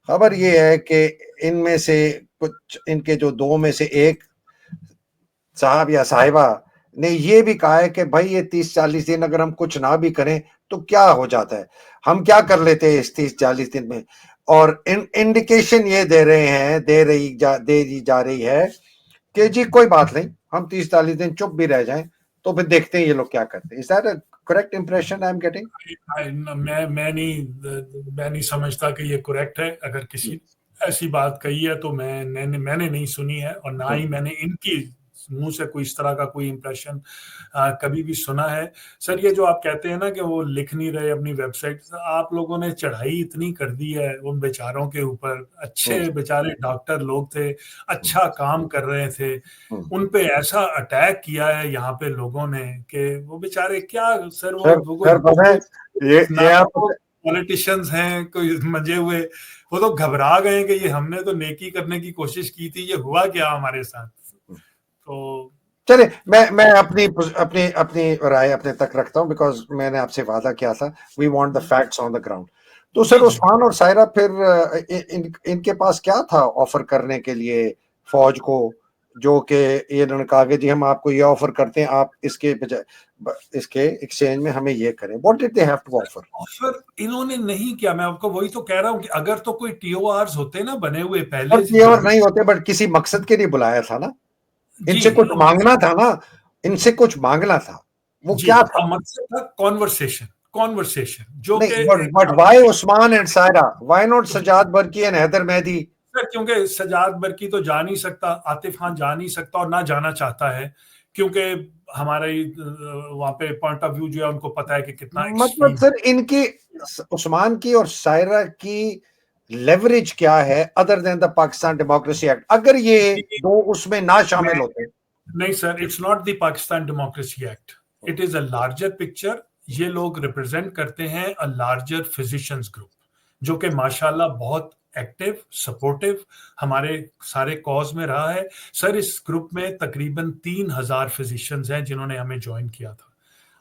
खबर ये है कि इनमें से कुछ, इनके जो 2 में से एक साहब या साहिबा ने ये भी कहा है कि भाई ये 30-40 दिन अगर हम कुछ ना भी करें तो क्या हो जाता है, हम क्या कर लेते हैं इस 30-40 दिन में। और इंडिकेशन ये दे रहे हैं, दे दी जा रही है कि जी कोई बात नहीं, हम 30-40 दिन चुप भी रह जाएं तो फिर देखते हैं ये लोग क्या करते हैं। Is that a correct impression I am getting? मैं नहीं समझता कि ये करेक्ट है। अगर किसी ऐसी बात कही है तो मैंने नहीं सुनी है, और ना ही मैंने इनकी मुंह से कोई इस तरह का कोई इंप्रेशन कभी भी सुना है। सर ये जो आप कहते हैं ना कि वो लिख नहीं रहे अपनी वेबसाइट, आप लोगों ने चढ़ाई इतनी कर दी है उन बेचारों के ऊपर। अच्छे बेचारे डॉक्टर लोग थे, अच्छा काम कर रहे थे, उन पे ऐसा अटैक किया है यहाँ पे लोगों ने कि वो बेचारे क्या सर, वो पॉलिटिशियंस हैं कोई मजे हुए, वो तो घबरा गए कि ये हमने तो नेकी करने की कोशिश की थी, ये हुआ क्या हमारे साथ। तो चलिए, मैं अपनी अपनी अपनी राय अपने तक रखता हूं, बिकॉज मैंने आपसे वादा किया था, we want the facts on the ground. तो सर उस्मान और सायरा फिर इनके पास क्या था ऑफर करने के लिए फौज को, जो कि ये इन्होंने कहा कि जी हम आपको ये ऑफर करते हैं, आप इसके एक्सचेंज में हमें ये करें। What did they have to offer? Offer इन्होंने नहीं किया। मैं आपको वही तो कह रहा हूं कि अगर तो कोई TORs होते ना बने हुए पहले से, TOR नहीं होते, बट किसी मकसद के लिए बुलाया था ना, इनसे कुछ मांगना था ना, इनसे कुछ मांगना था। वो क्या था? मकसद था कॉन्वर्सेशन जो नहीं, but why Usman and Saira? Why not Sajjad Barki and Haider Mehdi? Sir क्योंकि सजाद बर्की तो जा नहीं सकता, आतिफ खान जा नहीं सकता और ना जाना चाहता है, क्योंकि हमारे वहां पे पॉइंट ऑफ व्यू जो है उनको पता है कि कितना मतलब सर इनकी, उस्मान की और सायरा की लेवरेज क्या है other than the Pakistan democracy act? अगर ये दो उसमें ना शामिल होते। नहीं sir, it's not the Pakistan democracy act, it is a larger picture. ये लोग रिप्रेजेंट करते हैं अ लार्जर फिजिशियंस ग्रुप, जो कि माशाल्लाह बहुत एक्टिव, सपोर्टिव, हमारे सारे कॉज में रहा है। सर इस ग्रुप में तकरीबन 3000 फिजिशियंस हैं जिन्होंने हमें ज्वाइन किया था,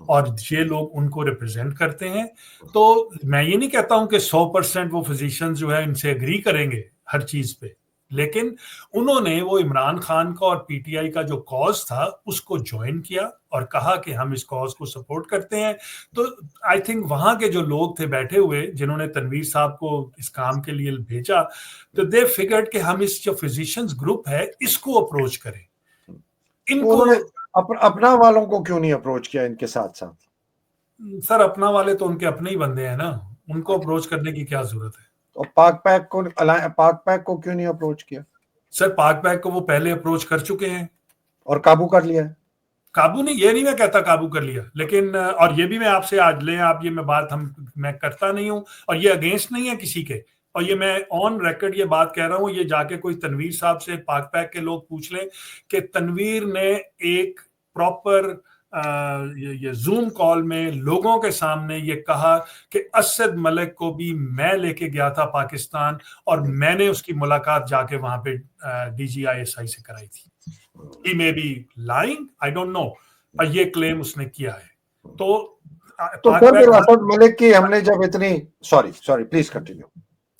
और ये लोग उनको रिप्रेजेंट करते हैं। तो मैं ये नहीं कहता हूं कि 100% वो फिजिशियंस जो है इनसे एग्री करेंगे हर चीज पे, लेकिन उन्होंने वो इमरान खान का और पीटीआई का जो कॉज था उसको ज्वाइन किया और कहा कि हम इस कॉज को सपोर्ट करते हैं। तो आई थिंक वहां के जो लोग थे बैठे हुए जिन्होंने तनवीर साहब को इस काम के लिए भेजा, तो दे फिगर्ड कि हम इस जो फिजिशियंस ग्रुप है इसको अप्रोच करें। तो इनको उन्होंने अपना वालों को क्यों नहीं अप्रोच किया इनके साथ साथ? सर अपना वाले तो उनके अपने ही बंदे हैं ना, उनको अप्रोच करने की क्या जरूरत है? और पाक पैक को क्यों नहीं अप्रोच किया? सर पाक पैक को वो पहले अप्रोच कर चुके हैं और काबू कर लिया है। काबू नहीं, ये नहीं मैं कहता काबू कर लिया, लेकिन और ये भी मैं आपसे आज लें आप, ये मैं बात मैं करता नहीं हूं और ये अगेंस्ट नहीं है किसी के, और ये मैं ऑन रिकॉर्ड ये बात कह रहा हूं, ये जाके कोई तनवीर साहब से पाक पैक के लोग पूछ लें कि तनवीर ने एक प्रॉपर ये जूम कॉल में लोगों के सामने ये कहा कि असद मलिक को भी मैं लेके गया था पाकिस्तान और मैंने उसकी मुलाकात जाके वहां पे DGISI से कराई थी। He may be lying, I don't know, और ये क्लेम उसने किया है। तो सर फिर असद मलिक की हमने जब इतनी सॉरी प्लीज कंटिन्यू।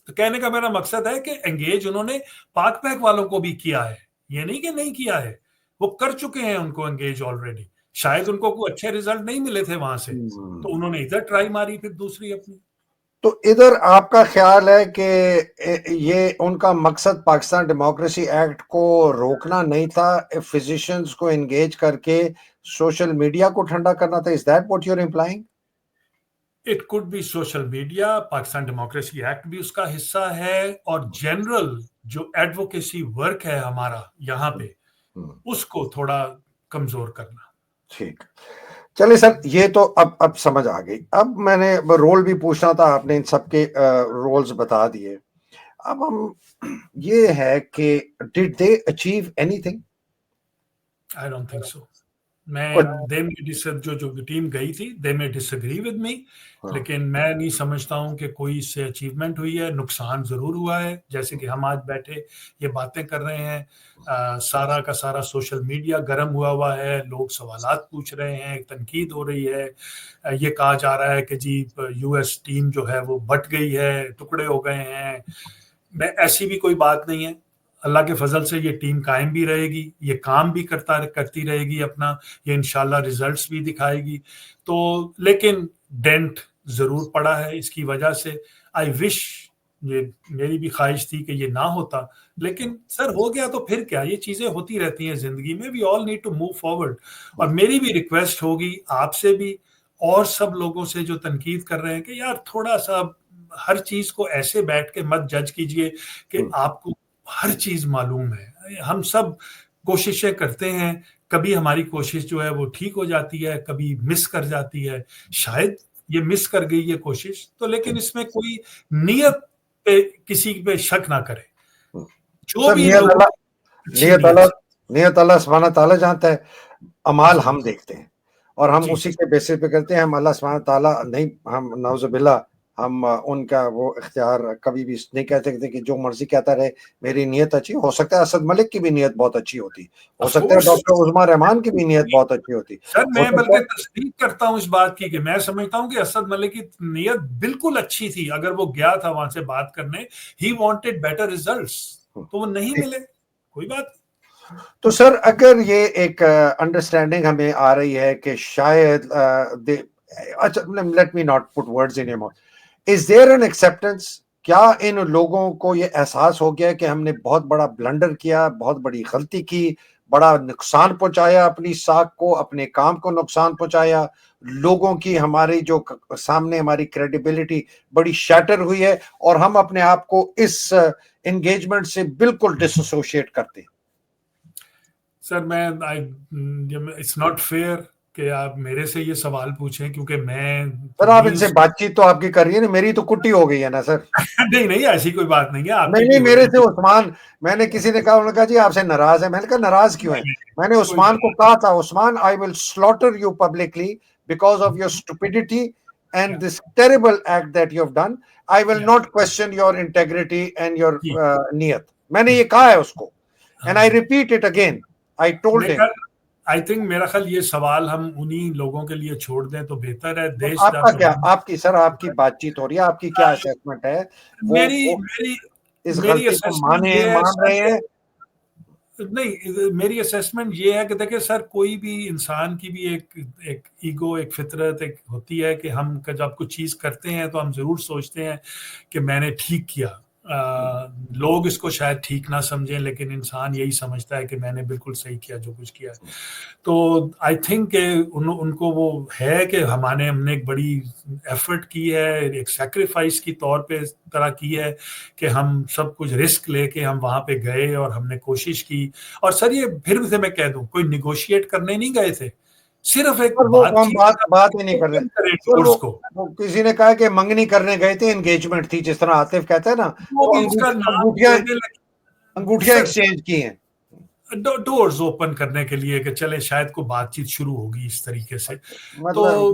तो कहने का मेरा मकसद है कि एंगेज उन्होंने पाक पैक वालों को भी किया है, ये नहीं कि नहीं किया है, वो कर चुके हैं उनको एंगेज ऑलरेडी। शायद उनको कोई अच्छे रिजल्ट नहीं मिले थे वहां से, तो उन्होंने इधर ट्राई मारी फिर दूसरी अपनी। तो इधर आपका ख्याल है कि ये उनका मकसद पाकिस्तान डेमोक्रेसी एक्ट को रोकना नहीं था, फिजिशियंस को एंगेज करके सोशल मीडिया को ठंडा करना था? Is that what you are implying? It could be social media, Pakistan democracy act भी उसका हिस्सा है, और जनरल जो एडवोकेसी वर्क है हमारा यहाँ पे उसको थोड़ा कमजोर करना। ठीक, चलिए सर, ये तो अब समझ आ गई। अब मैंने रोल भी पूछना था, आपने इन सबके रोल्स बता दिए। अब हम ये है कि did they achieve anything? I don't think so. जो टीम गई थी दे में डिसएग्री विद मी, लेकिन मैं नहीं समझता हूं कि कोई इससे अचीवमेंट हुई है। नुकसान जरूर हुआ है, जैसे कि हम आज बैठे ये बातें कर रहे हैं, सारा का सारा सोशल मीडिया गर्म हुआ है, लोग सवालात पूछ रहे हैं, तनकीद हो रही है, ये कहा जा रहा है कि जी US टीम जो है वो बट गई है, टुकड़े हो गए हैं। मैं ऐसी भी कोई बात नहीं है, अल्लाह के फजल से ये टीम कायम भी रहेगी, ये काम भी करती रहेगी अपना, ये इंशाल्लाह रिजल्ट्स भी दिखाएगी। तो लेकिन डेंट जरूर पड़ा है इसकी वजह से। आई विश, ये मेरी भी ख्वाहिश थी कि ये ना होता, लेकिन सर हो गया तो फिर क्या, ये चीजें होती रहती हैं जिंदगी में, we all need to move forward. और मेरी भी रिक्वेस्ट होगी आपसे भी और सब लोगों से जो तनकीद कर रहे हैं कि यार थोड़ा सा हर चीज को ऐसे बैठ के मत जज कीजिए कि आपको हर चीज मालूम है। हम सब कोशिशें करते हैं, कभी हमारी कोशिश जो है वो ठीक हो जाती है, कभी मिस कर जाती है, शायद ये मिस कर गई ये कोशिश तो, लेकिन इसमें कोई नियत पे किसी पे शक ना करे। जो भी नियत अल्लाह सुब्हानहू तआला जानता है, अमाल हम देखते हैं और हम उसी के बेसिस पे करते हैं। हम अल्लाह सुब्हानहू तआला नहीं, हम नाउज़ुबिल्लाह, हम उनका वो इख्तियार कभी भी नहीं कह सकते कि जो मर्जी कहता रहे मेरी नीयत अच्छी। हो सकता है असद मलिक की भी नीयत बहुत अच्छी होती, हो सकता है डॉक्टर उस्मा रहमान की भी नीयत बहुत अच्छी होती। सर मैं बल्कि तस्दीक करता हूँ इस बात की कि मैं समझता हूँ कि असद मलिक की नीयत बिल्कुल अच्छी थी। अगर वो गया था वहां से बात करने, ही वांटेड बेटर रिजल्ट्स, तो वो नहीं मिले, कोई बात। तो सर अगर ये एक अंडरस्टैंडिंग हमें आ रही है कि शायद अच्छा, let me not put words in your mouth, is there an acceptance? क्या इन लोगों को ये एहसास हो गया कि हमने बहुत बड़ा ब्लंडर किया, बहुत बड़ी गलती की, बड़ा नुकसान पहुंचाया, अपनी साख को, अपने काम को नुकसान पहुंचाया, लोगों की हमारी जो सामने हमारी क्रेडिबिलिटी बड़ी शैटर हुई है और हम अपने आप को इस एंगेजमेंट से बिल्कुल डिसोसिएट करते हैं? सर इट्स नॉट फेयर कि आप मेरे से ये सवाल पूछें, क्योंकि मैं सर आप इनसे बातचीत तो आपकी कर रही है ना, मेरी तो कुट्टी हो गई है ना सर। नहीं ऐसी कोई बात नहीं है। नहीं मेरे से उस्मान, मैंने किसी ने कहा, उन्होंने कहा जी आपसे नाराज है। मैंने कहा नाराज क्यों है? मैंने उस्मान को कहा था, Usman I will slaughter you publicly because of your stupidity and this terrible act that you have done, I will not question your integrity and your niyat. मैंने ये कहा है उसको, and I repeat it again. I told him. I think मेरा ख्याल ये सवाल हम उन्हीं लोगों के लिए छोड़ दें तो बेहतर है। देश आपका क्या, आपकी सर आपकी बातचीत हो रही है, आपकी क्या असेसमेंट है? मेरी इस गलती को मान रहे हैं? नहीं, मेरी असेसमेंट ये है कि देखिए सर, कोई भी इंसान की भी एक ईगो, एक फितरत एक होती है कि हम जब कुछ चीज़ करते हैं तो हम ज़रूर सोचते हैं कि मैंने ठीक किया। लोग इसको शायद ठीक ना समझें, लेकिन इंसान यही समझता है कि मैंने बिल्कुल सही किया जो कुछ किया। तो आई थिंक उनको वो है कि हमने एक बड़ी एफर्ट की है, एक सैक्रिफाइस की तौर पे इस तरह की है कि हम सब कुछ रिस्क लेके हम वहां पे गए और हमने कोशिश की। और सर ये फिर से मैं कह दूं, कोई निगोशिएट करने नहीं गए थे, सिर्फ एक बात ही नहीं कर रहे वो किसी ने कहा कि मंगनी करने गए थे, एंगेजमेंट थी, जिस तरह आतिफ कहते हैं ना, अंगूठियां एक्सचेंज की हैं, डोर्स ओपन करने के लिए कि चले शायद को बातचीत शुरू होगी इस तरीके से। तो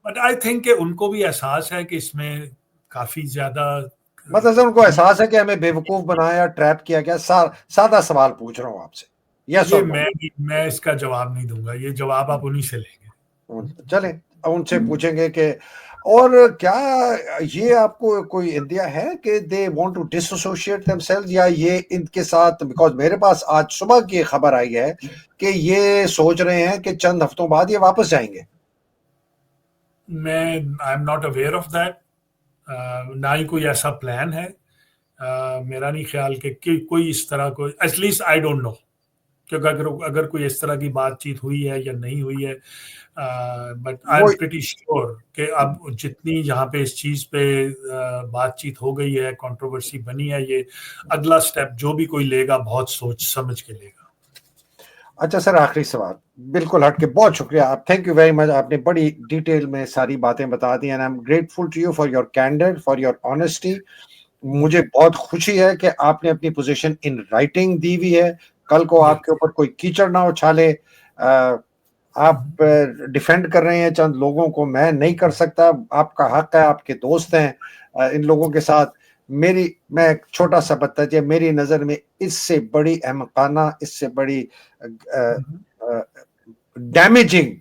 बट आई थिंक कि उनको भी एहसास है कि इसमें काफी ज्यादा, मतलब उनको एहसास है कि हमें बेवकूफ बनाया, ट्रैप किया गया। सादा सवाल पूछ रहा हूँ आपसे, ये मैं इसका जवाब नहीं दूंगा, ये जवाब आप उन्हीं से लेंगे। चले उनसे पूछेंगे कि और क्या ये आपको कोई इंडिया है कि they want to dissociate themselves, या ये इनके साथ, बिकॉज मेरे पास आज सुबह की खबर आई है कि ये सोच रहे हैं कि चंद हफ्तों बाद ये वापस जाएंगे। I am not aware of that, ना ही कोई ऐसा प्लान है। मेरा नहीं ख्याल कि कोई इस तरह को, एटलीस्ट आई डोंट नो, क्योंकि अगर कोई इस तरह की बातचीत हुई है या नहीं हुई है, but I am pretty sure कि अब जितनी यहाँ पे इस चीज पे बातचीत हो गई है, कंट्रोवर्सी बनी है, ये अगला स्टेप जो भी कोई लेगा बहुत सोच समझ के लेगा। अच्छा सर, आखिरी सवाल बिल्कुल हट के, बहुत शुक्रिया आप, थैंक यू वेरी मच, आपने बड़ी डिटेल में सारी बातें बता दी, and I am grateful to you for your candour, for your honesty. मुझे बहुत खुशी है कि आपने अपनी पोजीशन इन राइटिंग दी हुई है, कल को आपके ऊपर कोई कीचड़ ना उछाले। आप डिफेंड कर रहे हैं चंद लोगों को, मैं नहीं कर सकता, आपका हक है, आपके दोस्त हैं, इन लोगों के साथ मैं एक छोटा सा बच्चा, मेरी नजर में इससे बड़ी अहमकाना, इससे बड़ी डैमेजिंग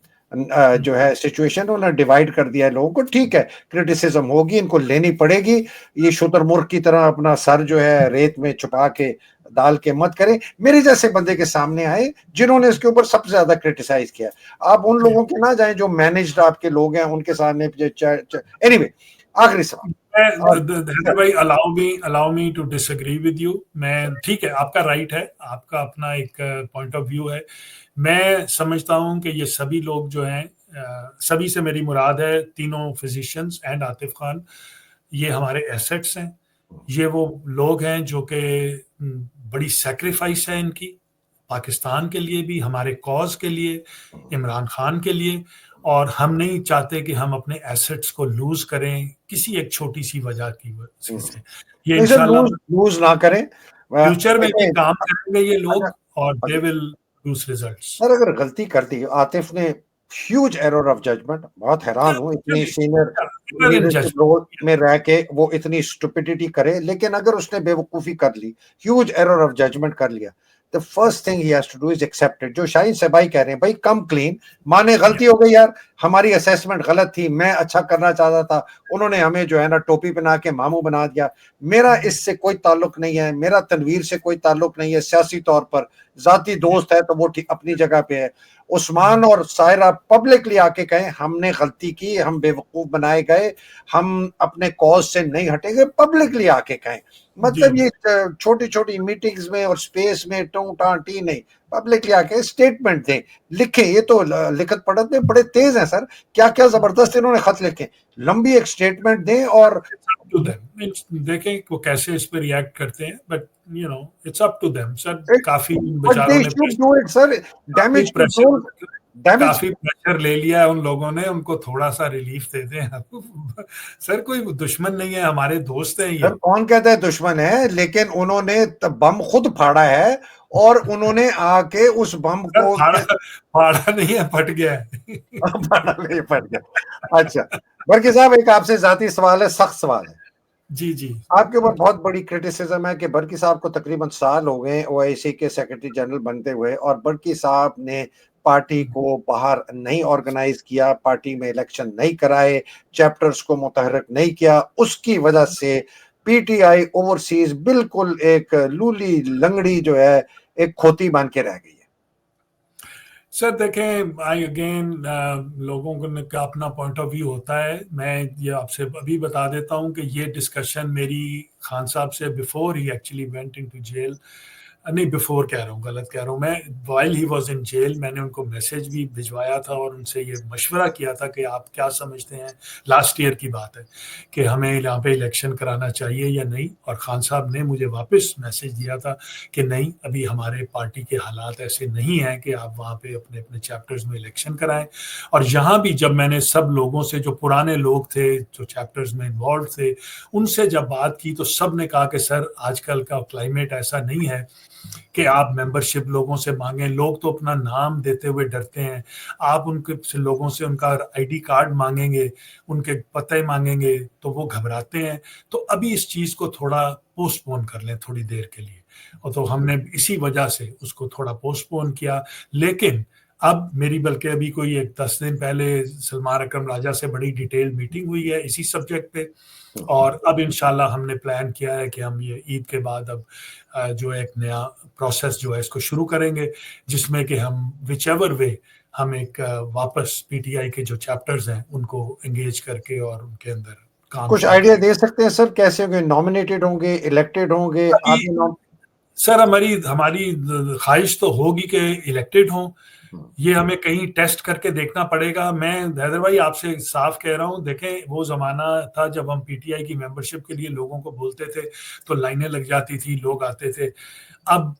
जो है सिचुएशन उन्होंने डिवाइड कर दिया है लोगों को। ठीक है, क्रिटिसिज्म होगी, इनको लेनी पड़ेगी, ये शुतुरमुर्ग की तरह अपना सर जो है रेत में छुपा के डाल के मत करें। मेरे जैसे बंदे के सामने आए जिन्होंने इसके ऊपर सबसे ज्यादा क्रिटिसाइज किया, आप उन लोगों के ना जाएं जो मैनेज्ड आपके लोग हैं, उनके सामने। एनीवे, आखिरी सवाल भाई, allow me to disagree with you. मैं, ठीक है, आपका राइट है, आपका अपना एक पॉइंट ऑफ व्यू है। मैं समझता हूं कि ये सभी लोग जो हैं, सभी से मेरी मुराद है तीनों फिजिशियंस एंड आतिफ खान, ये हमारे एसेट्स हैं। ये वो लोग हैं जो कि बड़ी सैक्रिफाइस है इनकी, पाकिस्तान के लिए भी, हमारे कॉज के लिए, इमरान खान के लिए, और हम नहीं चाहते कि हम अपने एसेट्स को लूज करें किसी एक छोटी सी वजह की वजह से। ये इंशाल्लाह लूज ना करें, फ्यूचर में भी काम करेंगे ये लोग, और they will produce results. Sir अगर गलती कर दी आतिफ ने, ह्यूज एरर ऑफ जजमेंट, बहुत हैरान हूं इतनी सीनियर लीडरशिप रोल में रह के वो इतनी स्टुपिडिटी करे, लेकिन अगर उसने बेवकूफी कर ली, ह्यूज एरर ऑफ जजमेंट कर लिया, the first thing he has to do is accept it। जो शाहीन से भाई कह रहे हैं, भाई कम क्लीन, माने गलती हो गई यार, हमारी असेसमेंट गलत थी, मैं अच्छा करना चाहता था, उन्होंने हमें जो है ना टोपी पहना के मामू बना दिया। मेरा इससे कोई ताल्लुक नहीं है, मेरा तनवीर से कोई ताल्लुक नहीं है, सियासी तौर पर जाती दोस्त है तो वो ठीक अपनी जगह पे है। उस्मान और सायरा पब्लिकली आके कहें हमने गलती की, हम बेवकूफ बनाए गए, हम अपने कॉज से नहीं हटेंगे, पब्लिकली आके कहें। मतलब ये छोटी छोटी मीटिंग्स में और स्पेस में टी नहीं, पब्लिकली आके स्टेटमेंट दें, लिखें। ये तो लिखत पढ़त में बड़े तेज हैं सर, क्या क्या जबरदस्त इन्होंने खत लिखे, लंबी एक स्टेटमेंट दें और देखें वो कैसे इस पे रिएक्ट करते हैं, but you know it's up to them sir. काफी बेचारों ने काफी प्रेशर ले लिया है उन लोगों ने, उनको थोड़ा सा रिलीफ दे दें सर। कोई दुश्मन नहीं है, हमारे दोस्त हैं ये। सर कौन कहता है दुश्मन है, लेकिन उन्होंने बम खुद फाड़ा है और उन्होंने आके उस बम को फाड़ा नहीं है, फट गया है फाड़ा नहीं, फट गया। अच्छा बर्की साहब एक आपसे जाती सवाल है, सख्त सवाल है। जी जी आपके ऊपर बहुत बड़ी क्रिटिसिज्म है कि बर्की साहब को तकरीबन साल हो गए ओआईसी के सेक्रेटरी जनरल बनते हुए, और बर्की साहब ने पार्टी को बाहर नहीं ऑर्गेनाइज किया, पार्टी में इलेक्शन नहीं कराए, चैप्टर्स को मुतहरक नहीं किया। उसकी वजह से पीटीआई ओवरसीज बिल्कुल एक लूली लंगड़ी जो है, एक खोती बन के रह गई है। सर देखें, आई अगेन लोगों का अपना पॉइंट ऑफ व्यू होता है। मैं ये आपसे अभी बता देता हूँ कि ये डिस्कशन मेरी खान साहब से before he actually went into jail, नहीं बिफोर कह रहा हूँ, गलत कह रहा हूँ मैं, while he was in jail मैंने उनको मैसेज भी भिजवाया था और उनसे ये मशवरा किया था कि आप क्या समझते हैं, लास्ट ईयर की बात है, कि हमें यहाँ पे इलेक्शन कराना चाहिए या नहीं। और खान साहब ने मुझे वापस मैसेज दिया था कि नहीं, अभी हमारे पार्टी के हालात ऐसे नहीं हैं कि आप वहाँ पे अपने अपने चैप्टर्स में इलेक्शन कराएं। और यहाँ भी जब मैंने सब लोगों से, जो पुराने लोग थे जो चैप्टर्स में इन्वॉल्व थे, उनसे जब बात की तो सब ने कहा कि सर आजकल का क्लाइमेट ऐसा नहीं है कि आप मेंबरशिप लोगों से मांगें, लोग तो अपना नाम देते हुए डरते हैं। आप उनके से लोगों से उनका आईडी कार्ड मांगेंगे, उनके पते मांगेंगे तो वो घबराते हैं। तो अभी इस चीज़ को थोड़ा पोस्टपोन कर लें थोड़ी देर के लिए, और तो हमने इसी वजह से उसको थोड़ा पोस्टपोन किया। लेकिन अब मेरी बल्कि अभी कोई एक 10 दिन पहले सलमान अकरम राजा से बड़ी डिटेल मीटिंग हुई है इसी सब्जेक्ट पे, और अब इंशाल्लाह हमने प्लान किया है कि हम ये ईद के बाद अब जो एक नया प्रोसेस जो है इसको शुरू करेंगे, जिसमें कि हम विच एवर वे हम एक वापस पीटीआई के जो चैप्टर्स हैं उनको एंगेज करके और उनके अंदर काम कुछ शुरू आइडिया करें। दे सकते हैं सर, कैसे होंगे? नॉमिनेटेड होंगे, इलेक्टेड होंगे? अभी आप ही सर हमारी हमारी ख्वाहिश तो होगी कि इलेक्टेड हों। ये हमें कहीं टेस्ट करके देखना पड़ेगा। मैं हैदर भाई आपसे साफ कह रहा हूँ, देखें वो ज़माना था जब हम पीटीआई की मेंबरशिप के लिए लोगों को बोलते थे तो लाइनें लग जाती थी, लोग आते थे। अब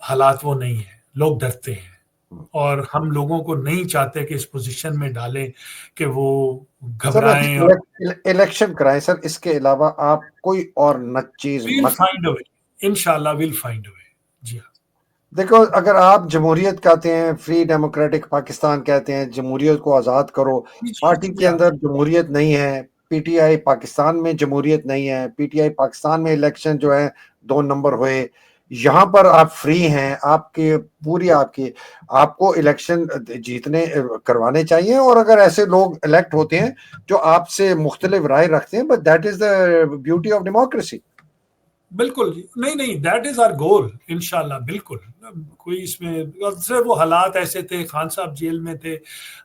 हालात वो नहीं है, लोग डरते हैं, और हम लोगों को नहीं चाहते कि इस पोजीशन में डालें कि वो सर घबराएं। और इलेक्शन कराएं सर, इसके अलावा आप कोई और न चीज विल मत। फाइंड अ वे, इंशाल्लाह विल फाइंड अ वे। जी हाँ। देखो, अगर आप जमहूरियत कहते हैं, फ्री डेमोक्रेटिक पाकिस्तान कहते हैं, जमहूरियत को आज़ाद करो, जी पार्टी जी के हाँ। अंदर जमहूरियत नहीं है, पीटीआई पाकिस्तान में जमहूरियत नहीं है, पीटीआई पाकिस्तान में इलेक्शन जो है 2 नंबर हुए, यहाँ पर आप फ्री हैं, आपकी पूरी आपकी आपको इलेक्शन जीतने करवाने चाहिए। और अगर ऐसे लोग इलेक्ट होते हैं जो आपसे मुख्तलिफ राय रखते हैं, but that is the beauty of democracy. बिल्कुल जी। नहीं नहीं, दैट इज आवर गोल इंशाल्लाह, बिल्कुल। कोई इसमें सर वो हालात ऐसे थे, खान साहब जेल में थे,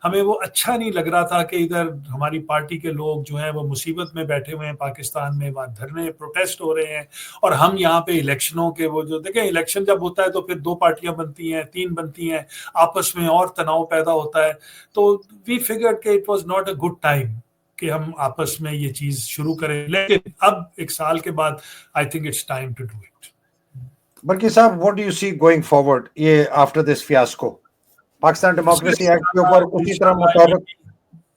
हमें वो अच्छा नहीं लग रहा था कि इधर हमारी पार्टी के लोग जो हैं वो मुसीबत में बैठे हुए हैं पाकिस्तान में, वहाँ धरने प्रोटेस्ट हो रहे हैं, और हम यहाँ पे इलेक्शनों के वो जो देखें, इलेक्शन जब होता है तो फिर 2 पार्टियां बनती हैं, 3 बनती हैं, आपस में और तनाव पैदा होता है। तो वी फिगर्ड कि it was not a good time कि हम आपस में ये चीज शुरू करें। लेकिन अब एक साल के बाद I think it's time to do it. बल्कि साहब, what do you see going forward, ये after this fiasco, Pakistan sir democracy act के ऊपर इंशाल्लाह उसी तरह इंशाल्लाह ये मुताबिक?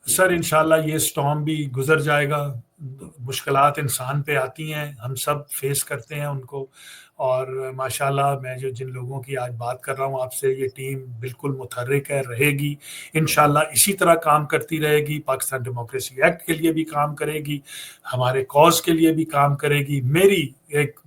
सर इंशाल्लाह ये स्टॉर्म भी गुजर जाएगा। मुश्किलात इंसान पे आती हैं, हम सब फेस करते हैं उनको। और माशाल्लाह मैं जो जिन लोगों की आज बात कर रहा हूँ आपसे, ये टीम बिल्कुल मुतहर्रिक है, रहेगी इंशाल्लाह, इसी तरह काम करती रहेगी, पाकिस्तान डेमोक्रेसी एक्ट के लिए भी काम करेगी, हमारे कॉज के लिए भी काम करेगी। मेरी एक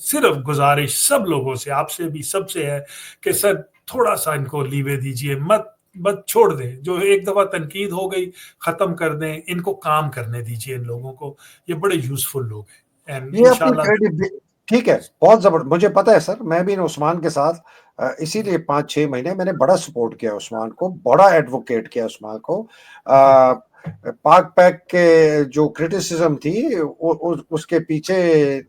सिर्फ गुजारिश सब लोगों से, आपसे भी, सबसे है कि सर थोड़ा सा इनको लीवे दीजिए, मत मत छोड़ दें। जो एक दफा तनकीद हो गई खत्म कर दें, इनको काम करने दीजिए इन लोगों को, ये बड़े यूजफुल लोग हैं एंड ये अपनी इंशाल्लाह। क्रेडिट, ठीक है, बहुत जबरदस्त। मुझे पता है सर, मैं भी उस्मान के साथ इसीलिए 5-6 महीने मैंने बड़ा सपोर्ट किया उस्मान को, बड़ा एडवोकेट किया उस्मान को। पाक पैक के जो क्रिटिसिज्म थी उसके पीछे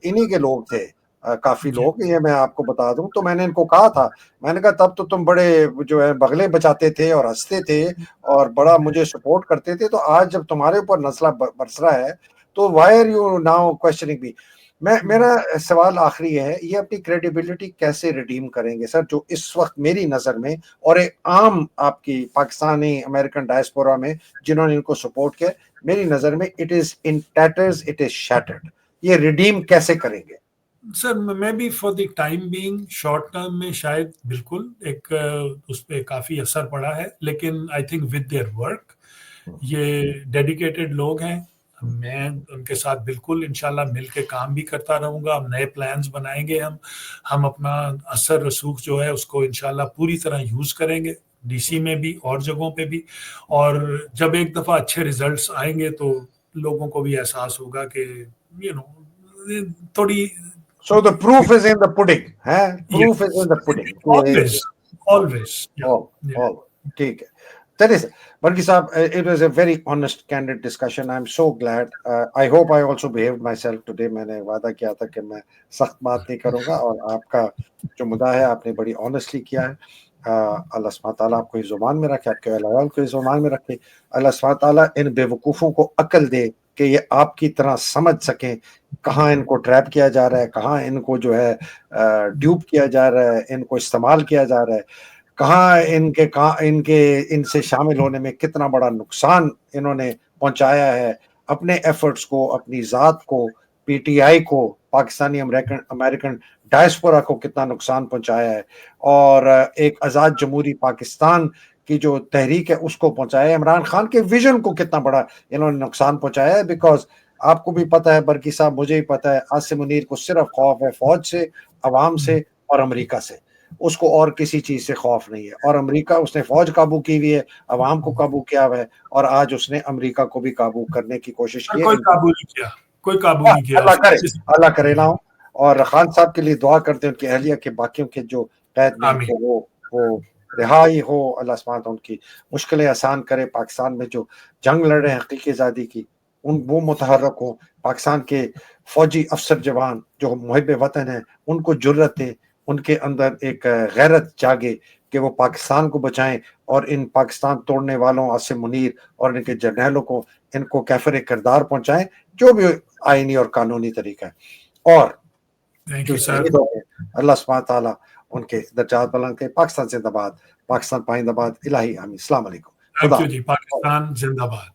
इन्हीं के लोग थे, काफी जी लोग, ये मैं आपको बता दूं। तो मैंने इनको कहा था, मैंने कहा तब तो तुम बड़े जो है बगले बचाते थे और हंसते थे और बड़ा मुझे सपोर्ट करते थे, तो आज जब तुम्हारे ऊपर नस्ला बरस रहा है तो why are you now questioning me? मैं, मेरा सवाल आखिरी है, ये अपनी क्रेडिबिलिटी कैसे रिडीम करेंगे सर, जो इस वक्त मेरी नजर में और एक आम आपकी पाकिस्तानी अमेरिकन डायस्पोरा में जिन्होंने इनको सपोर्ट किया, मेरी नजर में it is in tatters, it is shattered. ये रिडीम कैसे करेंगे? सर, मैं भी for the time being short term में शायद बिल्कुल एक उस पर काफी असर पड़ा है, लेकिन I think with their work ये डेडिकेटेड लोग हैं, मैं उनके साथ बिल्कुल इंशाल्लाह मिल के काम भी करता रहूँगा, हम नए प्लान्स बनाएँगे हम अपना असर रसूख जो है उसको इंशाल्लाह पूरी तरह यूज़ करेंगे, डीसी में भी और जगहों पे भी, और जब एक दफ़ा अच्छे रिज़ल्ट्स आएँगे तो लोगों को भी एहसास होगा कि यू नो थोड़ी So the proof is in the pudding, huh? Proof is in the pudding. Always. All. ठीक है. चलिए सर, बल्कि साहब, it was a very honest, candid discussion. I'm so glad. I hope I also behaved myself today. मैंने वादा किया था कि मैं सख्त बात नहीं करूँगा, और आपका जो मुद्दा है आपने बड़ी ऑनेस्टली किया है. अल्लाह सुब्हान ताला आपको इस ज़ुबान में रखे, आपके अलावा को इस ज़ुबान में रखे. अल्लाह सुब्हान ताला इन बेवकूफ़ों को अक्ल दे कि ये आपकी तरह समझ सकें कहाँ इनको ट्रैप किया जा रहा है, कहाँ इनको जो है ड्यूप किया जा रहा है, इनको इस्तेमाल किया जा रहा है, कहाँ इनसे शामिल होने में कितना बड़ा नुकसान इन्होंने पहुंचाया है अपने एफर्ट्स को, अपनी ज़ात को, पीटीआई को, पाकिस्तानी अमेरिकन डायस्पोरा को कितना नुकसान पहुंचाया है, और एक आज़ाद जमहूरी पाकिस्तान की जो तहरीक है उसको पहुंचाया है. इमरान खान के विजन को कितना बड़ा इन्होंने नुकसान पहुंचाया है. बिकॉज आपको भी पता है बरकी साहब, मुझे ही पता है, आसिम मुनीर को सिर्फ खौफ है फौज से, अवाम से और अमेरिका से. उसको और किसी चीज से खौफ नहीं है. और अमेरिका, उसने फौज काबू की हुई है, अवाम को काबू किया हुआ है, और आज उसने अमेरिका को भी काबू करने की कोशिश की है. कोई काबू नहीं किया. अल्लाह करे ना हो. और खान साहब के लिए दुआ करते हैं, उनकी अहलिया के बाकियों के जो कैद में वो रिहाई हो. अल्लाह सुब्हान उनकी मुश्किलें आसान करे. पाकिस्तान में जो जंग लड़ रहे हैं हकीकी आज़ादी की, वो मुतहर्रक हो. पाकिस्तान के फौजी अफसर जवान जो मुहिब वतन हैं, उनको जुर्रत है, उनके अंदर एक गैरत जागे कि वो पाकिस्तान को बचाएं, और इन पाकिस्तान तोड़ने वालों आसिम मुनीर और इनके जर्नैलों को, इनको कैफर किरदार पहुंचाएं, जो भी आईनी और कानूनी तरीका है. और जो शहीद हो गए, अल्लाह सुब्हान ताला उनके दर्जात बुलंद करे. पाकिस्तान जिंदाबाद, पाकिस्तान पाइंदाबाद. इलाही आमीन. अस्सलाम वालेकुम. थैंक यू जी. पाकिस्तान जिंदाबाद.